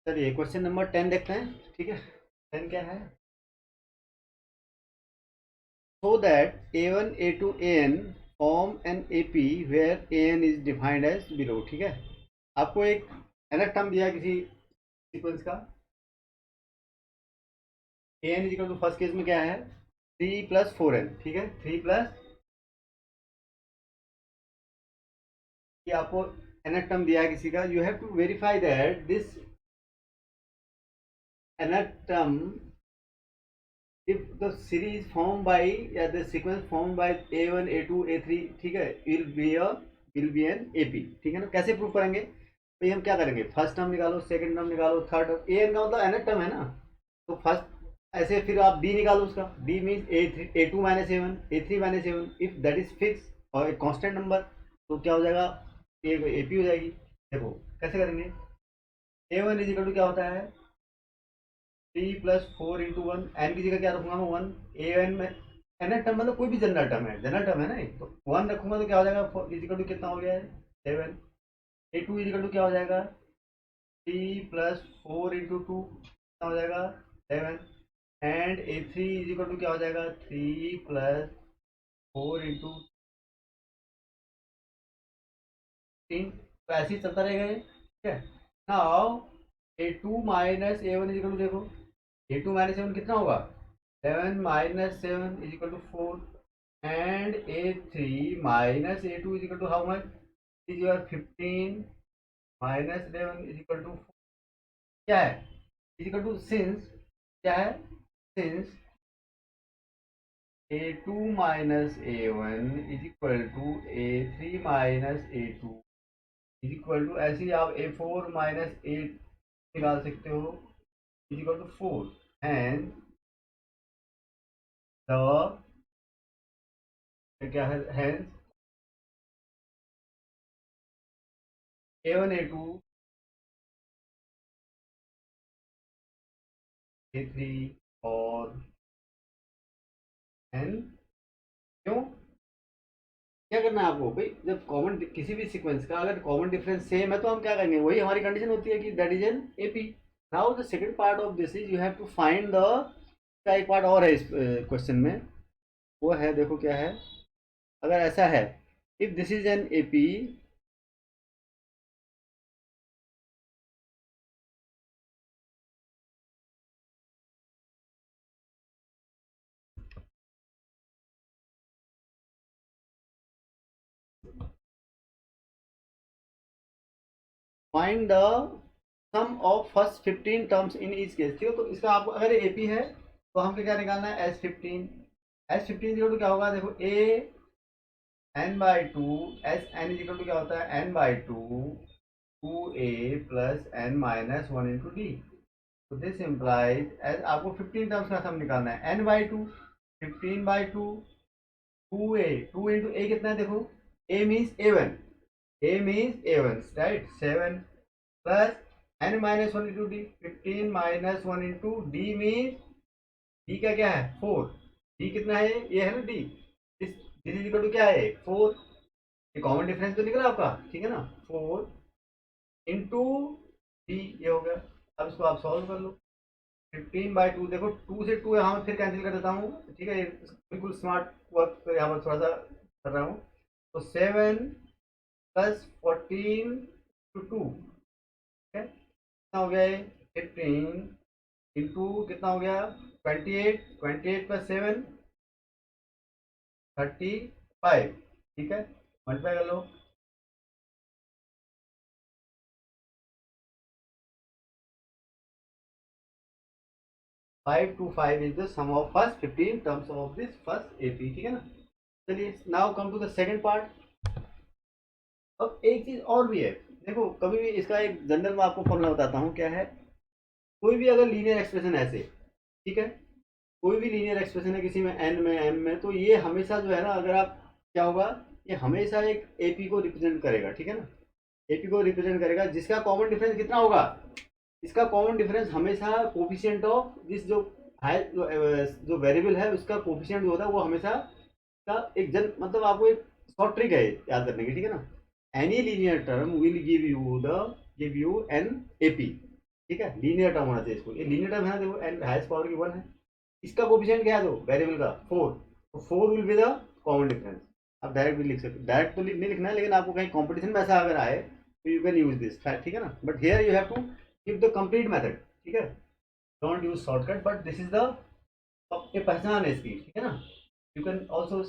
चलिए question number 10 देखते हैं। ठीक है, 10 क्या है? So that A1 A2 AN form an AP where AN is defined as below. ठीक है, आपको एक अलग टर्म दिया किसी सीक्वेंस का। AN is equal to first case में क्या है? 3 + 4n। ठीक है, 3 प्लस ये आपको nth टर्म दिया है किसी का। You have to verify that this nth term if the series formed by या the sequence formed by A1 A2 A3, ठीक है, will be an AP। ठीक है ना? कैसे प्रूव करेंगे भाई? हम क्या करेंगे, फर्स्ट टर्म निकालो, सेकंड टर्म निकालो, थर्ड टर्म। एन का मतलब nth टर्म है ना, तो फर्स्ट ऐसे फिर आप डी निकालो उसका। D means A2 minus A1, A3 minus A1। If that is fix और एक कांस्टेंट नंबर, तो क्या हो जाएगा? AP हो जाएगी। देखो कैसे करेंगे। A1 इज इक्वल टू क्या होता है? 3 + 4 × 1। एन की जगह क्या रखूंगा मैं? 1। ए एन में एन टर्म मतलब कोई भी जनरल टर्म है, जनरल टर्म है ना, तो 1 रखूंगा तो क्या हो जाएगा? इजिकल टू कितना हो गया है? 7। A2 इजिकल टू क्या हो जाएगा? 3 + 4 × 2 कितना हो जाएगा? 7। एंड A3 इजिकल टू क्या हो जाएगा? 3 + 4 × 3। तो ऐसे ही चलता रहेगा ये। ठीक है, now A2 minus A1 is equal to देखो, A2 माइनस A1 कितना होगा? 7 - 7 is equal to 4। And A3 minus A2 is equal to how much? Is your 15 - 11 is equal to क्या है? इज इक्वल टू सिंस क्या है? Since A2 minus A1 is equal to A3 minus A2 is equal to, ऐसे ही आप A4 minus A निकाल सकते हो, is equal to 4। And the क्या है? हैंस A1 A2 A3 और एन। क्यों? क्या करना है आपको भाई? जब कॉमन किसी भी सीक्वेंस का अगर कॉमन डिफरेंस सेम है तो हम क्या करेंगे? वही हमारी कंडीशन होती है कि that is an AP. Now the second part of this is you have to find the, का एक पार्ट और है इस क्वेश्चन में, वो है, देखो क्या है। अगर ऐसा है, if this is an AP, find the sum of first 15 terms in each case. ठीक है, तो इसका आपको अगर एपी है तो हमको क्या निकालना है? S15। S15 तो क्या होगा? देखो A n/2, S N is equal to क्या होता है? n/2 2a plus n minus 1 × d। तो दिस इम्प्लाइज, एज आपको 15 टर्म्स का सम निकालना है, n/2 15/2 2a, 2 × a कितना है? देखो a means a1, a means a1 right, 7 plus n minus 1 × d, 15 minus 1 × d means d का क्या है? 4। d कितना है? ये है ना d। This is equal to क्या है? 4। ये कॉमन डिफरेंस तो निकला आपका, ठीक है ना? 4 × d, ये हो गया। अब इसको आप सॉल्व कर लो। 15/2, देखो 2 से 2 यहाँ फिर कैंसिल कर देता हूँ। ठीक है, बिल्कुल स्मार्ट वर्क यहाँ पर थोड़ा सा कर रहा हूँ। तो 7 + 14 × 2, ठीक है, कितना हो गया ये? 15 × कितना हो गया? 28, 28 + 7 35। ठीक है, मल्टीप्लाई कर लो। 5 to 5 is the sum of first 15 terms of this first AP। ठीक है ना? चलिए now come to the second part. अब एक चीज और भी है, देखो कभी भी इसका एक जनरल मैं आपको फॉर्मूला बताता हूँ क्या है। कोई भी अगर लीनियर एक्सप्रेशन ऐसे, ठीक है, कोई भी लीनियर एक्सप्रेशन है किसी में एन में एम में, तो ये हमेशा जो है ना, अगर आप क्या होगा, ये हमेशा एक एपी को रिप्रेजेंट करेगा। ठीक है ना? एपी को रिप्रेजेंट करेगा जिसका कॉमन डिफरेंस कितना होगा? इसका कॉमन डिफरेंस हमेशा कोफिशिएंट ऑफ दिस जो है, जो वेरिएबल है उसका कोफिशिएंट जो होता है वो हमेशा का एक जन, मतलब आपको एक शॉर्ट ट्रिक है याद करने की। ठीक है ना? Any linear term will give you N AP. ठीक ठीक है, लीनियर टर्म होना चाहिए इसको, ये लीनियर टर्म है ना, देखो एन हाईएस्ट पावर की 1 है, इसका कोफिशिएंट क्या है, दो वेरिएबल का 4, तो 4 will be the common difference. आप डायरेक्ट भी लिख सकते, डायरेक्ट तो नहीं लिखना है, लेकिन आपको कहीं कॉम्पिटिशन में ऐसा अगर आए तो यू कैन यूज दिस, ठीक है ना, but here you have to give the complete method, ठीक है, don't use shortcut, but this is the, ये पहचान है इसकी, ठीक है ना, you can also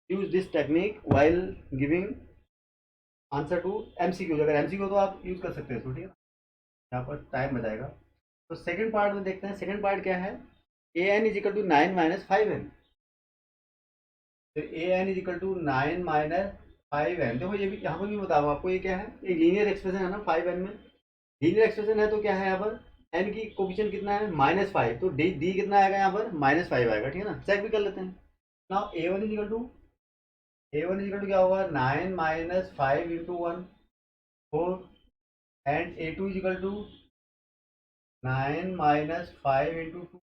use this technique while giving answer to MCQ, अगर एमसीक्यू तो आप यूज कर सकते हैं इसको, ठीक है, यहाँ पर टाइम बताएगा। तो सेकंड पार्ट में देखते हैं, सेकंड पार्ट क्या है, a n is equal to 9 minus 5n, तो a n is equal to 9 minus 5n, देखो ये भी यहाँ पर भी बताओ आपको, ये क्या है, ये लीनियर एक्सप्रेशन है ना, 5n में लीनियर एक्सप्रेशन है, तो क्या है यहाँ पर n की कोफिशिएंट कितना है -5, तो डी कितना आएगा यहाँ पर -5 आएगा, ठीक है ना, चेक भी कर लेते हैं। Now a1 is equal to, क्या होगा, 9 minus 5 into 1 4, and a2 is equal to 9 minus 5 into 2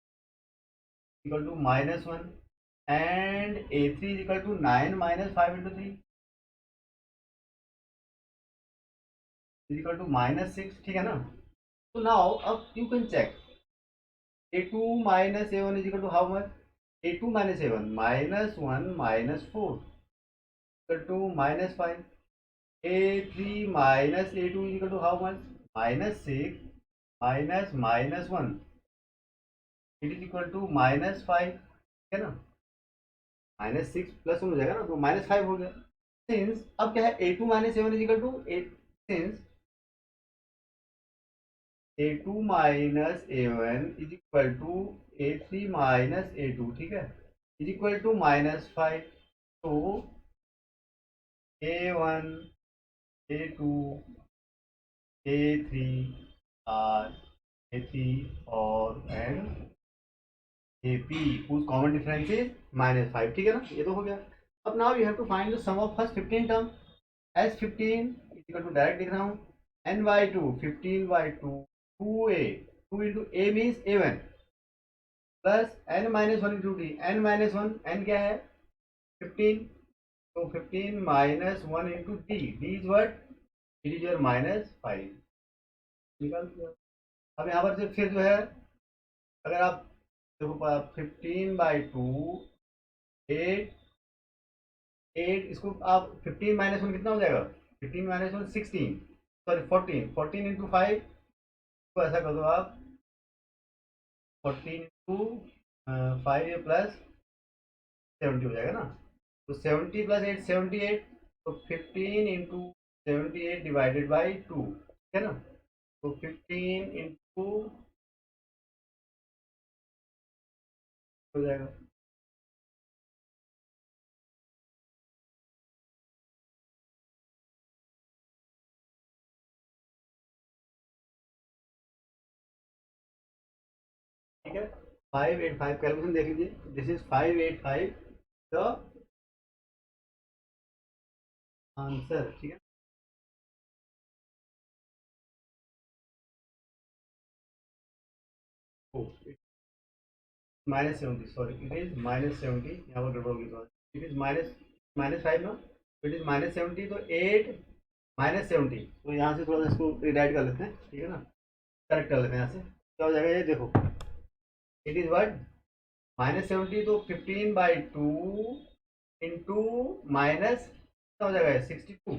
equal to -1, and a3 is equal to 9 minus 5 into 3 is equal to -6, ठीक है ना। तो नाउ अब you can check a2 minus a1 is equal to how much, a2 minus a1 -1 -4 equal to -5, a3 minus a2 is equal to how much, -6 minus -1, it is equal to -5, ठीक है ना, -6 plus 1 हो जाएगा ना, तो -5 हो गया। सिंस अब क्या है, a2 minus a1 is equal to since a2 minus a1 is equal to a3 minus a2, ठीक है, is equal to -5, तो a1 a2 a3 are a3 और and AP whose common difference is -5, ठीक है ना, ये तो हो गया। अब now you have to find the sum of first 15 term, S15 is equal to, direct लिख रहा हूँ, n/2 15/2 2a, 2 into a means a1 plus n-1 into d, n-1 n क्या है 15, तो 15 -1 into d is what, it is your -5, निकाल दिया। अब यहाँ पर से फिर जो है, अगर आप देखो 15/2 8 8, इसको आप 15 -1 कितना हो जाएगा, 15 -1 16, सॉरी 14, 14 इंटू 5, तो ऐसा कर दो आप 14 इंटू 5 प्लस 70 हो जाएगा ना, तो 70 प्लस 8 78, तो 15 इंटू 78 डिवाइडेड बाई 2, ठीक है ना, तो 15 इंटू हो जाएगा, ठीक है, 585 कैलकुलेशन देख लीजिए, दिस इज 585 द आंसर, ठीक है, -70, सॉरी इट इज -70, यहाँ पर गड़बड़ होगी, सॉरी इट इज -5 ना, इट इज -70, तो 8 -70, तो यहाँ से थोड़ा सा इसको रिडाइट कर लेते हैं, ठीक है ना, करेक्ट कर लेते हैं यहाँ से, क्या हो जाएगा ये देखो, इट इज व्हाट -70, तो 15/2 इंटू माइनस क्या हो जाएगा 62,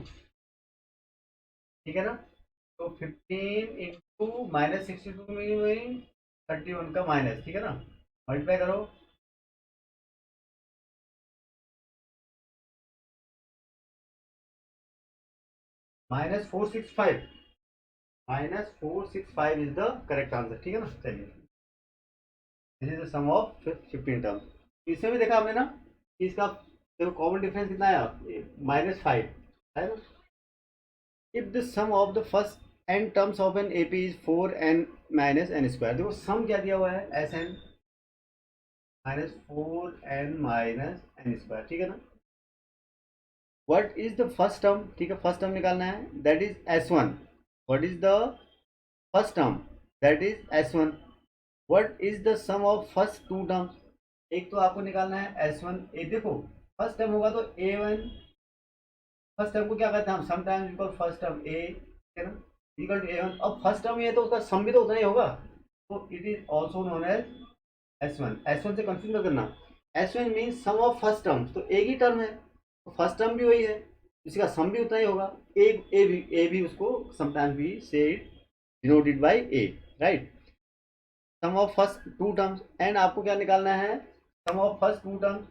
ठीक है ना, तो 15 इंटू -62 में 31 का माइनस, ठीक है ना, मल्टीप्लाई करो, -465, -465 इज द करेक्ट आंसर, ठीक है ना, चलिए this is the sum of 15 term, इसमें भी देखा आपने ना कि इसका देखो कॉमन डिफरेंस कितना आया, -5 है ना, if the sum of the first n terms of an AP is 4n minus n square, देखो सम क्या दिया हुआ है Sn -4n minus n square, ठीक है ना, what is the first term, ठीक है, फर्स्ट टर्म निकालना है, that is S1, what is the first term, that is S1, what is the sum of first two terms, एक तो आपको निकालना है S1, एक देखो फर्स्ट टर्म होगा तो A1, फर्स्ट टर्म को क्या कहते हैं हम, sometimes we call first term A, ठीक है ना, इक्वल टू A1। अब फर्स्ट टर्म ये तो उसका सम भी तो उतना ही होगा, तो it is also known as S1। S1 से कंफ्यूज मत करना, S1 means sum of first term, तो एक ही टर्म है, तो फर्स्ट टर्म भी वही है, इसका सम भी उतना ही होगा। ए भी उसको समटाइम्स भी से denoted by a, right. Sum of first two terms, and आपको क्या निकालना है, sum of first two terms,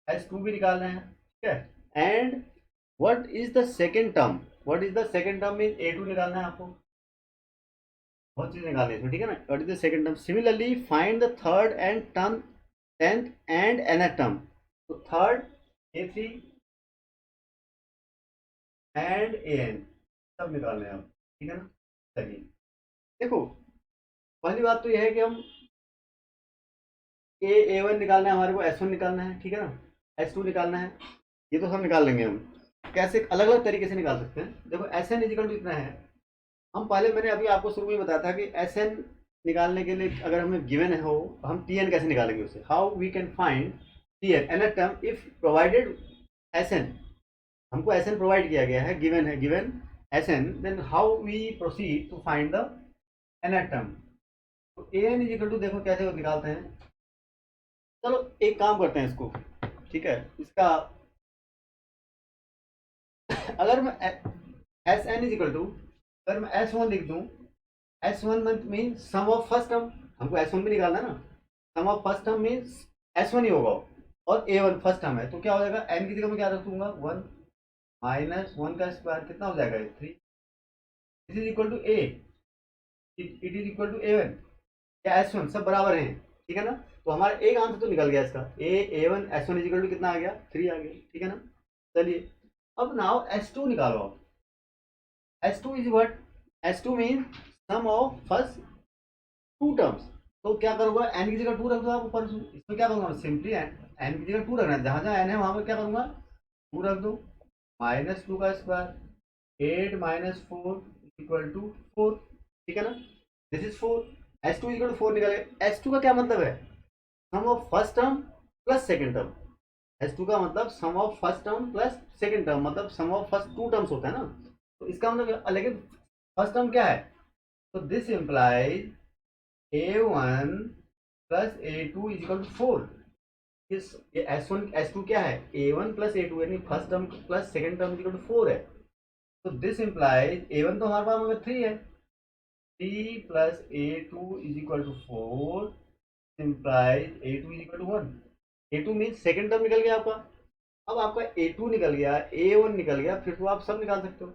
S2 भी निकालना है, ठीक है। And what is the second term, what is the second term mean A2 निकालना है आपको, बहुत चीज निकालनी है इसमें, ठीक है ना। What is the second term, similarly find the third and term, tenth and nth term, तो थर्ड A3 एंड AN सब निकालने हैं आप, ठीक है ना। चलिए देखो, पहली बात तो यह है कि हम A1 निकालना है, हमारे को S1 निकालना है, ठीक है ना, S2 निकालना है, ये तो सब निकाल लेंगे हम। कैसे, अलग अलग तरीके से निकाल सकते हैं। देखो SN इजिकल टू इतना है, हम पहले, मैंने अभी आपको शुरू में बताया था कि SN निकालने के लिए अगर हमें गिवन हो, हम TN कैसे निकालेंगे उससे, how we can find TN nth term if provided SN, हमको SN प्रोवाइड किया गया है, गिवन है, given SN, then how we proceed to find the nth term. तो AN इजिकल टू देखो कैसे निकालते हैं, चलो एक काम करते हैं इसको, ठीक है। इसका अगर मैं SN इज इक्वल टू, अगर मैं S1 लिख दूं, S1 mean sum of first term, हमको S1 भी निकालना है ना, sum of first term means S1 ही होगा, और A1 फर्स्ट टर्म है, तो क्या हो जाएगा, n की जगह में क्या रख दूंगा, 1 माइनस 1 का स्क्वायर, कितना हो जाएगा 3, this is equal to A, it is equal to A1 या S1, सब बराबर हैं, ठीक है ना। तो हमारा एक आंसर तो निकल गया इसका, A1 S1 is equal to कितना आ गया, 3 आ गया, ठीक है ना। चलिए अब नाउ S2 निकालो आप, S2 is what, S2 mean sum of first two terms, तो क्या करूंगा, n की जगह 2 रख दो आप ऊपर, इसमें क्या करूंगा, सिंपली n की जगह 2 रखना है, जहां जहां n है वहां पर क्या करूंगा, 2 रख दो, माइनस 2 का स्क्वायर, 8 माइनस 4 इक्वल टू 4, ठीक है ना, this is 4, S2 equal to 4 निकलेगा। S2 का क्या मतलब है, sum of first term plus second term, S2 का मतलब sum of first term plus second term, मतलब sum of first two terms होता है ना, तो इसका मतलब, लेकिन फर्स्ट टर्म क्या है, तो this implies A1 plus A2 is equal to 4, इस ये S1 S2 क्या है, A1 प्लस A2, यानी first term plus second term is equal to 4 है, तो दिस इंप्लाइज A1 तो हमारे पास में 3 है, 3 plus A2 is equal to 4, implies A2 is equal to 1, A2 mean second term निकल गया आपका। अब आपका A2 निकल गया, A1 निकल गया, फिर तो आप सब निकाल सकते हो।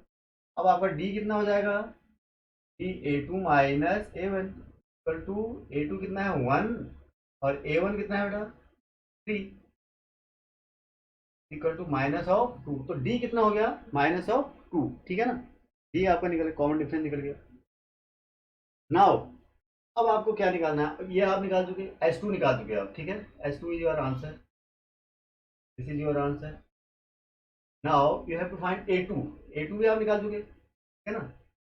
अब आपका D कितना हो जाएगा, D A2 minus A1 equal to, A2 कितना है 1, और A1 कितना है बेटा 3, इक्वल टू माइनस ऑफ 2, तो D कितना हो गया, माइनस ऑफ 2, ठीक है ना। D आपका निकल गया, कॉमन डिफरेंस निकल गया। नाउ अब आपको क्या निकालना है, ये आप निकाल चुके, S2 निकाल चुके आप, ठीक है, S2 is your answer, this is your answer. Now you have to find A2, A2 भी आप निकाल चुके, ठीक है ना,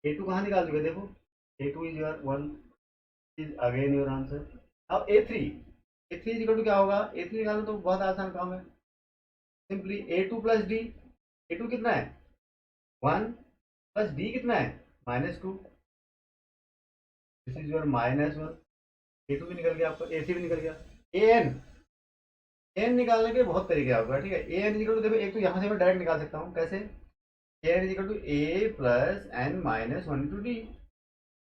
A2 कहाँ निकाल चुके, देखो A2 is your 1, is again your answer. अब A3, A3 इक्वल टू क्या होगा, A3 निकालना तो बहुत आसान काम है, simply A2 plus D, A2 कितना है 1, प्लस D कितना है -2, दिस इज योर -1, A2 भी निकल गया आपका, A3 भी निकल गया। एन निकालने के बहुत तरीके आपका, ठीक है। एन इक्वल टू देखो, एक तो यहाँ से मैं डायरेक्ट निकाल सकता हूँ, कैसे, n equal to a plus N minus 1 into d,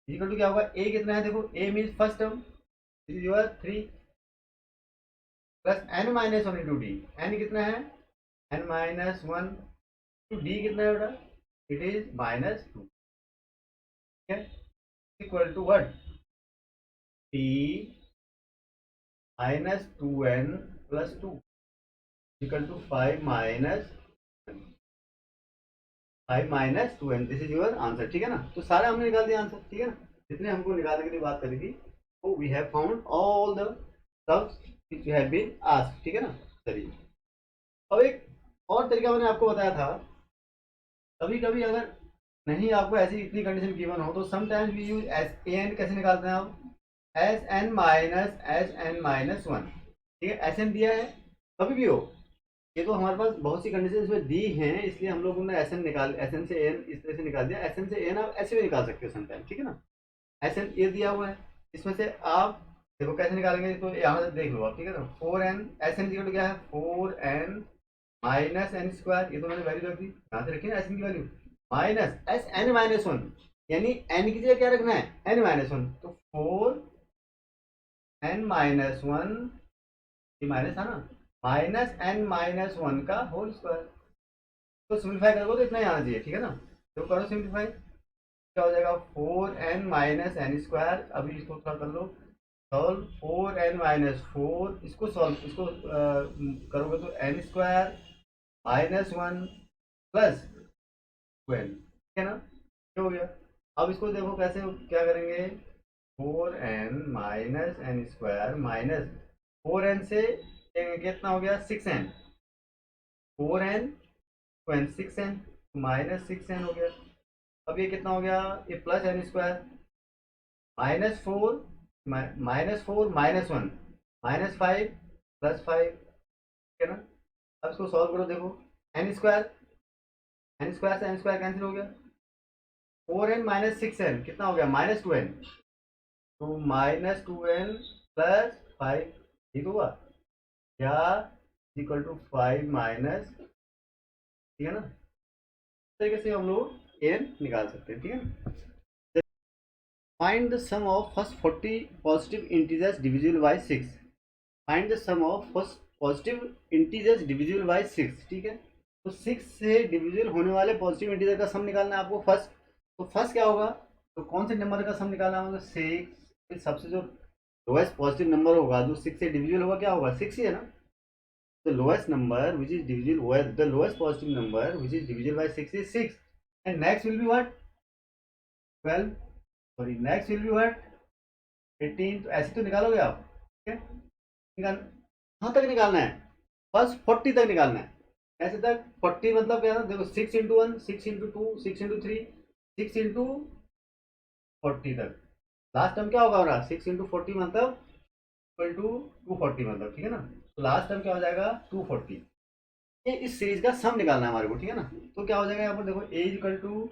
equal to क्या होगा, ए कितना है देखो, a mean first term, this is your 3 plus N minus 1 into d, n कितना है एन माइनस 1, टू डी कितना है बेटा, इट इज -2, ठीक है, equal to what, T -2n plus 2 equal to 5 minus 2n, this is your answer, ठीक है ना। तो सारे हमने निकाल दिया आंसर, ठीक है ना, जितने हमको निकालने के लिए बात करी थी, तो we have found all the terms which have been asked, ठीक है ना। चलिए अब एक और तरीका मैंने आपको बताया था, कभी कभी अगर नहीं आपको ऐसी इतनी कंडीशन गिवन हो, तो sometimes we use S N, कैसे निकालते हैं आप, एस एन माइनस 1, ठीक है, एस एन दिया है, कभी भी हो ये तो हमारे पास बहुत सी कंडीशन इसमें दी हैं, इसलिए हम लोगों ने एस एन से एन इस तरह से निकाल दिया। एस एन से एन आप ऐसे भी निकाल सकते हो समटाइम, ठीक है ना। एस एन ये दिया हुआ है, इसमें से आप देखो कैसे निकालेंगे, तो यहाँ से देख लो आप, ठीक है ना। फोर एन एस एन की क्या है, four N minus N square, ये तो मैंने वैल्यू रख दी, यहाँ से रखी ना एस एन की value, minus S n minus one, यानी एन की जगह क्या रखना है, एन माइनस वन, तो फोर एन माइनस वन, ये माइनस था ना, माइनस एन माइनस वन का होल स्क्वायर। तो सिंप्लीफाई करोगे तो इतना ही आना चाहिए, ठीक है ना। तो करो सिंप्लीफाई, क्या हो जाएगा, four N minus N square, अभी इसको थोड़ा कर लो solve, four N minus four, इसको सॉल्व, इसको करोगे तो n square minus one plus twelve, ठीक है ना, ये हो गया। अब इसको देखो कैसे क्या करेंगे, four N minus N square minus four n से कितना हो गया, six n, four n twenty six n minus six n हो गया। अब ये कितना हो गया, ये plus n square minus four minus one minus five plus five, ठीक है ना। अब इसको सॉल्व करो, देखो एन स्क्वायर से एन स्क्वायर कैंसिल हो गया, four N minus six n कितना हो गया, माइनस टू एन, तो minus two n plus five, ठीक हुआ, या इक्वल टू फाइव माइनस, ठीक है ना। इस तरीके से हम लोग एन निकाल सकते हैं, ठीक है। Find the sum of first 40 positive integers divisible by 6। Find the sum of first positive integers divisible by 6, ठीक है। तो 6 से डिविजिबल होने वाले पॉजिटिव इंटीजर का सम निकालना है आपको फर्स्ट। तो फर्स्ट क्या होगा, तो कौन से नंबर का सम निकालना होगा, 6, सबसे जो लोएस्ट पॉजिटिव नंबर होगा जो 6 से डिविजिबल होगा क्या होगा, 6 ही है ना। The lowest number which is divisible, well, the lowest positive number which is divisible by 6 is 6, and next will be what, 12, sorry, next will be what, 18। तो ऐसे तो निकालोगे आप, ठीक है। निकाल कहाँ तक निकालना है, बस 40 तक निकालना है, ऐसे तक 40 मतलब क्या है, देखो 6 into one, 6 into two, 6 into three, 6 into 40 तक, लास्ट टर्म क्या होगा हमारा, 6 इंटू 40 मतलब इक्वल टू 240, मतलब ठीक है ना। तो लास्ट टर्म क्या हो जाएगा, 240। ये इस सीरीज का सम निकालना है हमारे को, ठीक है ना। तो क्या हो जाएगा यहाँ पर देखो, a equal to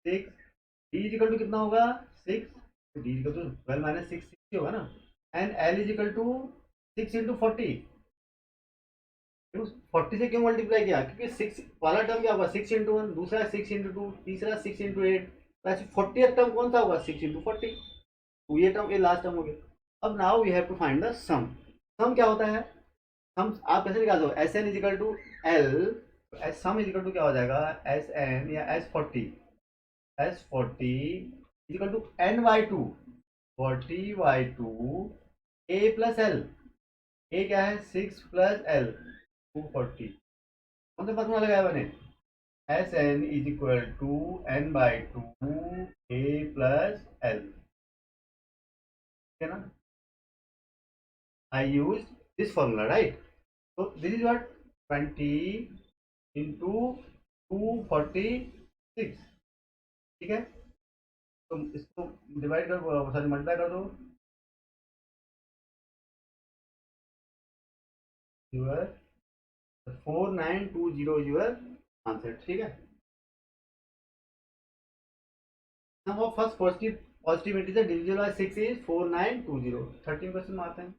six, d equal to कितना होगा, six, d equal to 12 minus six, six होगा ना, and l is equal to 6 into 40। 40 से क्यों मल्टीप्लाई किया, क्योंकि 6 वाला टर्म क्या होगा, 6 इंटू वन, दूसरा 6 इंटू टू, तीसरा 6 इंटू एट, ऐसे 40th टर्म कौन सा होगा, 6 इंटू 40। तो ये टर्म, ये लास्ट टर्म हो गया। अब now we have to find the sum. Sum क्या होता है, सम आप कैसे निकाल दो, s N is equal to l, sum is equal to क्या हो जाएगा, एस एन या s forty is equal to n by two, 40/2 a plus l, a क्या है 6 प्लस एल 240, कौन सा फॉर्मूला लगाया मैंने, S N is equal to n by two a plus l, ठीक है ना। I use this formula, right. तो दिस इज व्हाट, 20 इंटू 246, ठीक है। तो इसको डिवाइड कर, सॉरी मल्टीप्लाई कर दो, यूर 4920 यूर आंसर, ठीक है। Sum of first positive integer divisible by 6 is 4920। 13 question में आते हैं।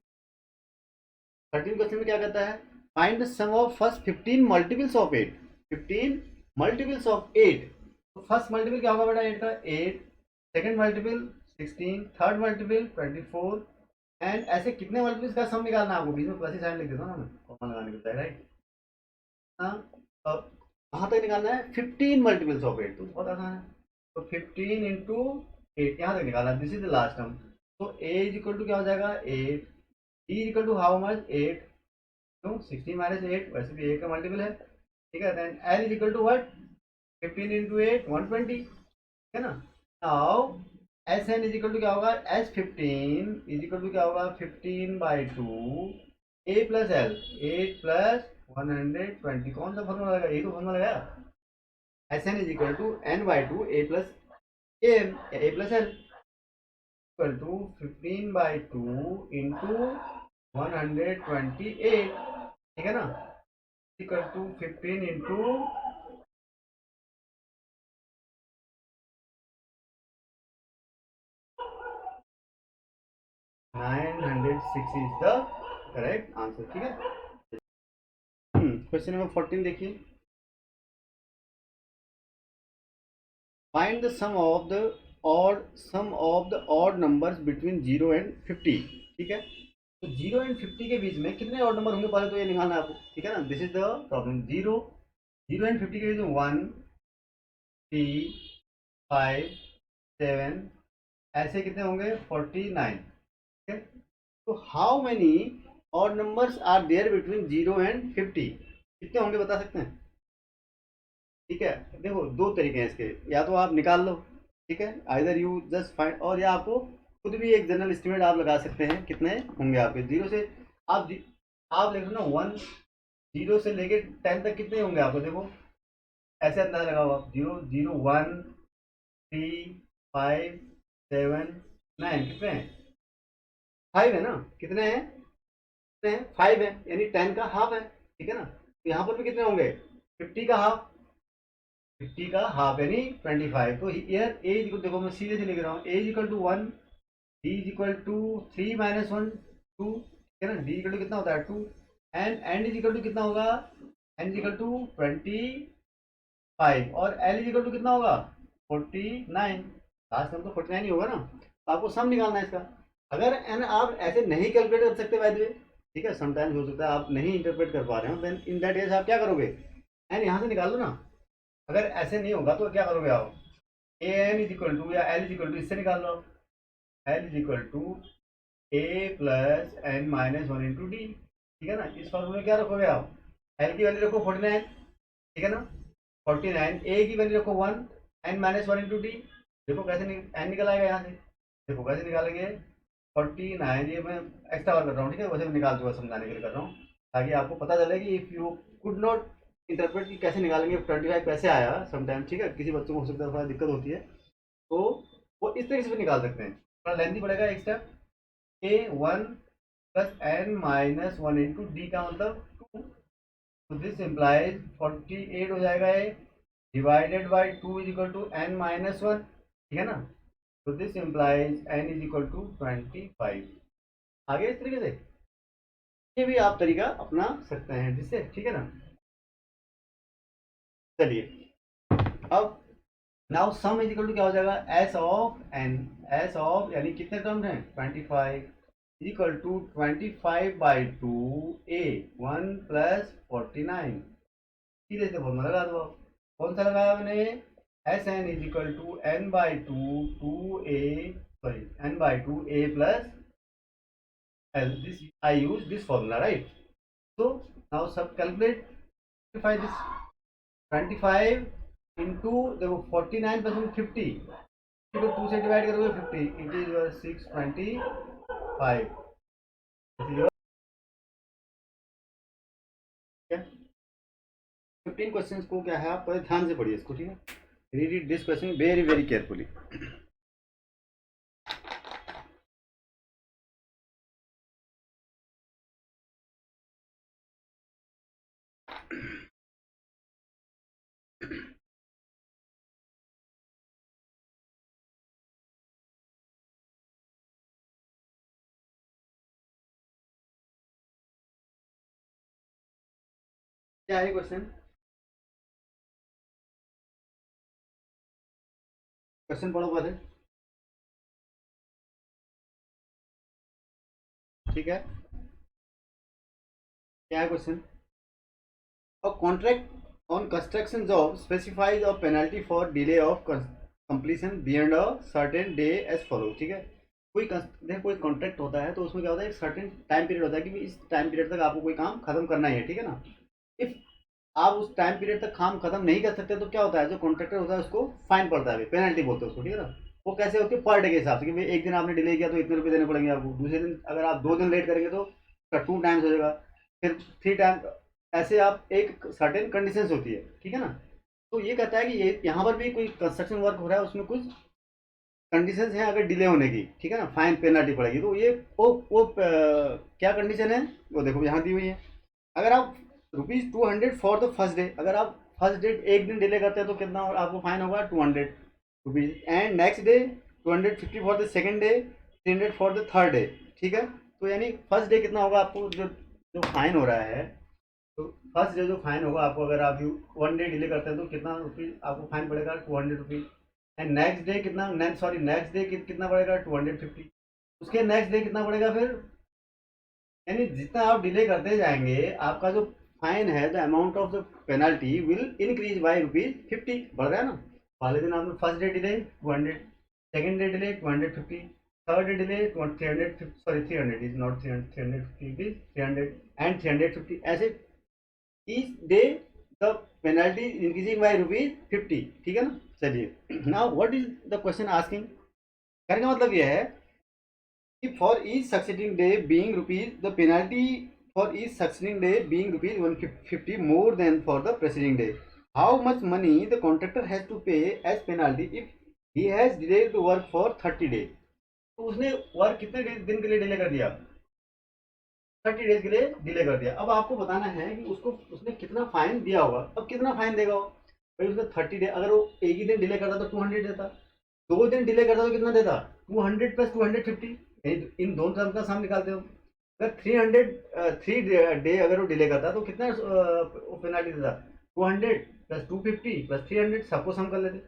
13 क्वेश्चन में क्या कहता है, find the sum of first 15 multiples of 8। 15 multiples of 8। तो फर्स्ट मल्टीपल क्या होगा बेटा 8 का, 8, second multiple 16, third multiple 24, and ऐसे कितने मल्टीपल्स का सम निकालना है आपको, बीच में प्लस साइन लिख देता हूँ ना मैं, कॉमन लगाने के लिए, राइट। हाँ, अब कहाँ तक निकालना है, 15 मल्टीपल्स ऑफ 8, तो बहुत आसान है। तो 15 इंटू 8 यहाँ तक निकालना, this is the last term. तो ए इज इक्वल टू क्या हो जाएगा 8, d is equal to how much 8, क्यों 16 माइनस 8, वैसे भी 8 का मल्टीपल है, ठीक है। Then l is equal to what, 15 into 8 120, है ना। Now S N is equal to क्या होगा, एस 15 इज इक्वल टू क्या होगा, 15/2 ए प्लस एल, 8 प्लस 120, कौन सा फॉर्मूला लगाया, यही तो फॉर्मूला लगाया, S N is equal to n/2 a plus a plus l equal to 15/2 into 128, ठीक है ना। Equal to 15 into 906 is the correct answer. ठीक है, क्वेश्चन नंबर 14 देखिए। Find the sum of the odd numbers between 0 and 50। ठीक है, तो 0 and 50 के बीच में कितने ऑड नंबर होंगे पहले तो ये निकालना है आपको। ठीक है ना, this is the problem. 0 and 50 के बीच में 1 3 5 7 ऐसे कितने होंगे 49। ठीक है, तो how many odd numbers are there between 0 and 50, कितने होंगे बता सकते हैं। ठीक है, देखो दो तरीके हैं इसके, या तो आप निकाल लो, ठीक है, आइदर यू जस्ट फाइंड, और या आपको खुद भी एक जनरल एस्टिमेट आप लगा सकते हैं कितने होंगे आपके। जीरो से आप आप लिख लो ना 1, 0 से लेके 10 तक कितने होंगे आपको, देखो ऐसे अंदाजा लगाओ आप। 0 0 1 3 5 7 9 कितने हैं 5 है ना, कितने हैं 5 है, यानी 10 का हाफ है। ठीक है ना, तो यहाँ पर भी कितने होंगे 50 का हाफ, 50 का हाफ यानी 25। तो ईयर ए इक्वल, देखो मैं सीधे से लिख रहा हूँ, a is equal to 1, d is equal to 3 minus 1 2, ठीक है ना, डी इक्वल टू कितना होता है 2, एंड इज इक्वल टू कितना होगा, एन इज इक्वल टू 25, और एल इज इक्वल टू कितना होगा 49। लास्ट में तो 49 ही होगा ना, तो आपको सम निकालना है इसका। अगर एन आप ऐसे नहीं कैलकुलेट कर सकते बाय द वे, ठीक है, समटाइम्स हो सकता है आप नहीं इंटरप्रेट कर पा रहे हो, देन इन दैट केस आप क्या करोगे, एन यहाँ से निकाल लो ना। अगर ऐसे नहीं होगा तो क्या करोगे आप, a n is equal to या एल इज इक्वल टू इससे निकाल लो, l is equal to a plus N minus 1 into d. ठीक है ना, इस फॉर्मूले में क्या रखोगे आप, एल की वैल्यू रखो 49, ठीक है ना, 49, ए की वैल्यू रखो 1, एन माइनस 1 इंटू डी। देखो कैसे एन निकल आएगा यहाँ से, देखो कैसे निकालेंगे 49, ये मैं एक्स्ट्रा और कर रहा हूँ, ठीक है, वैसे मैं निकाल चुका, समझाने के लिए कर रहा हूँ ताकि आपको पता चले कि if you could not interpret की कैसे निकालेंगे 25 कैसे आया समटाइम। ठीक है, किसी बच्चों को हो सकता है थोड़ा दिक्कत होती है, तो वो इस तरीके से भी निकाल सकते हैं, थोड़ा लेंथी पड़ेगा एक step. A 1 plus N minus 1 into d का मतलब 2, तो दिस इम्प्लाइज 48 हो जाएगा a, divided by 2 is equal to n minus 1। ठीक है ना, तो this implies n is equal to 25। आगे इस तरीके से ये भी आप तरीका अपना सकते हैं जिससे, ठीक है ना। चलिए अब now sum is equal to क्या हो जाएगा, S of n, S of यानी कितने टर्म हैं 25 is equal to 25 by 2 a 1 plus 49। सीधे से फॉर्मूला लगा दो आप। कौन सा लगाया मैंने, S N is equal to n by two a, sorry n by two a plus l, this I use this formula right. so now सब calculate, simplify this 25 इंटू देखो 49 प्लस 50 को 2 से डिवाइड करोगे 50, it is your 625। This is your 15 questions को क्या है आप पहले ध्यान से पढ़िए इसको, ठीक है, read this question very very carefully. क्या है क्वेश्चन, क्वेश्चन पढ़ो पहले, ठीक है, क्या है question. A contract on construction job specifies a penalty for delay of completion beyond a certain day as follows। ठीक है, देखो कोई कॉन्ट्रैक्ट होता है तो उसमें क्या होता है, एक सर्टेन टाइम पीरियड होता है कि इस टाइम पीरियड तक आपको कोई काम खत्म करना ही है। ठीक है ना, इफ आप उस टाइम पीरियड तक काम खत्म नहीं कर सकते तो क्या होता है, जो कॉन्ट्रैक्टर होता है उसको फाइन पड़ता है, पेनल्टी बोलते हैं उसको। ठीक है ना, वो कैसे होती है पर डे के हिसाब से कि भाई एक दिन आपने डिले किया तो इतने रुपये देने पड़ेंगे आपको, दूसरे दिन अगर आप 2 दिन लेट करेंगे तो 2 टाइम्स हो जाएगा, फिर 3 टाइम, ऐसे आप एक सर्टेन कंडीशंस होती है। ठीक है ना, तो ये कहता है कि ये यहाँ पर भी कोई कंस्ट्रक्शन वर्क हो रहा है उसमें कुछ कंडीशंस हैं अगर डिले होने की, ठीक है ना, फाइन पेनल्टी पड़ेगी। तो ये वो क्या कंडीशन है वो देखो यहाँ दी हुई है। अगर आप ₹200 फॉर द फर्स्ट डे। अगर आप फर्स्ट डे एक दिन डिले करते हैं तो कितना आपको फाइन होगा ₹200। And next day 250 for the second day, 300 for the third day. ठीक है, तो यानी फर्स्ट डे कितना होगा आपको जो जो फाइन हो रहा है, तो फर्स्ट डे जो फाइन होगा आपको, अगर आप 1 डे डिले करते हैं तो कितना रुपीज़ आपको फाइन पड़ेगा ₹200। एंड नेक्स्ट डे कितना, नेक्स्ट डे कितना पड़ेगा ₹250। उसके नेक्स्ट डे कितना पड़ेगा फिर, यानी जितना आप डिले करते जाएंगे आपका जो फाइन है, the amount of the penalty will increase by ₹50। बढ़ रहा है ना। पहले दिन आपने first day delay 200, second day delay 250, third day delay 300, sorry 300 is not 350, 300 and 350, ऐसे each day the penalty increasing by ₹50। ठीक है ना। चलिए, now what is the question asking, कहने का मतलब यह है for each succeeding day being rupees, the penalty for each succeeding day being rupees 150 more than for the preceding day. How much money the contractor has to pay as penalty if he has delayed the work for 30 days? तो उसने work कितने दिन के लिए delay कर दिया, 30 days के लिए डिले कर दिया। अब आपको बताना है कि उसको उसने कितना फाइन दिया होगा। अब कितना फाइन देगा वो, भाई उसने 30 डे, अगर वो एक ही दिन डिले करता तो 200 देता, 2 दिन डिले करता तो कितना देता, 200 प्लस 250। इन दोनों टर्म का सम निकालते हो। अगर 3 डे अगर वो डिले करता तो कितना पेनाल्टी देता, 200 प्लस 250 प्लस 300, सबको सम कर लेते।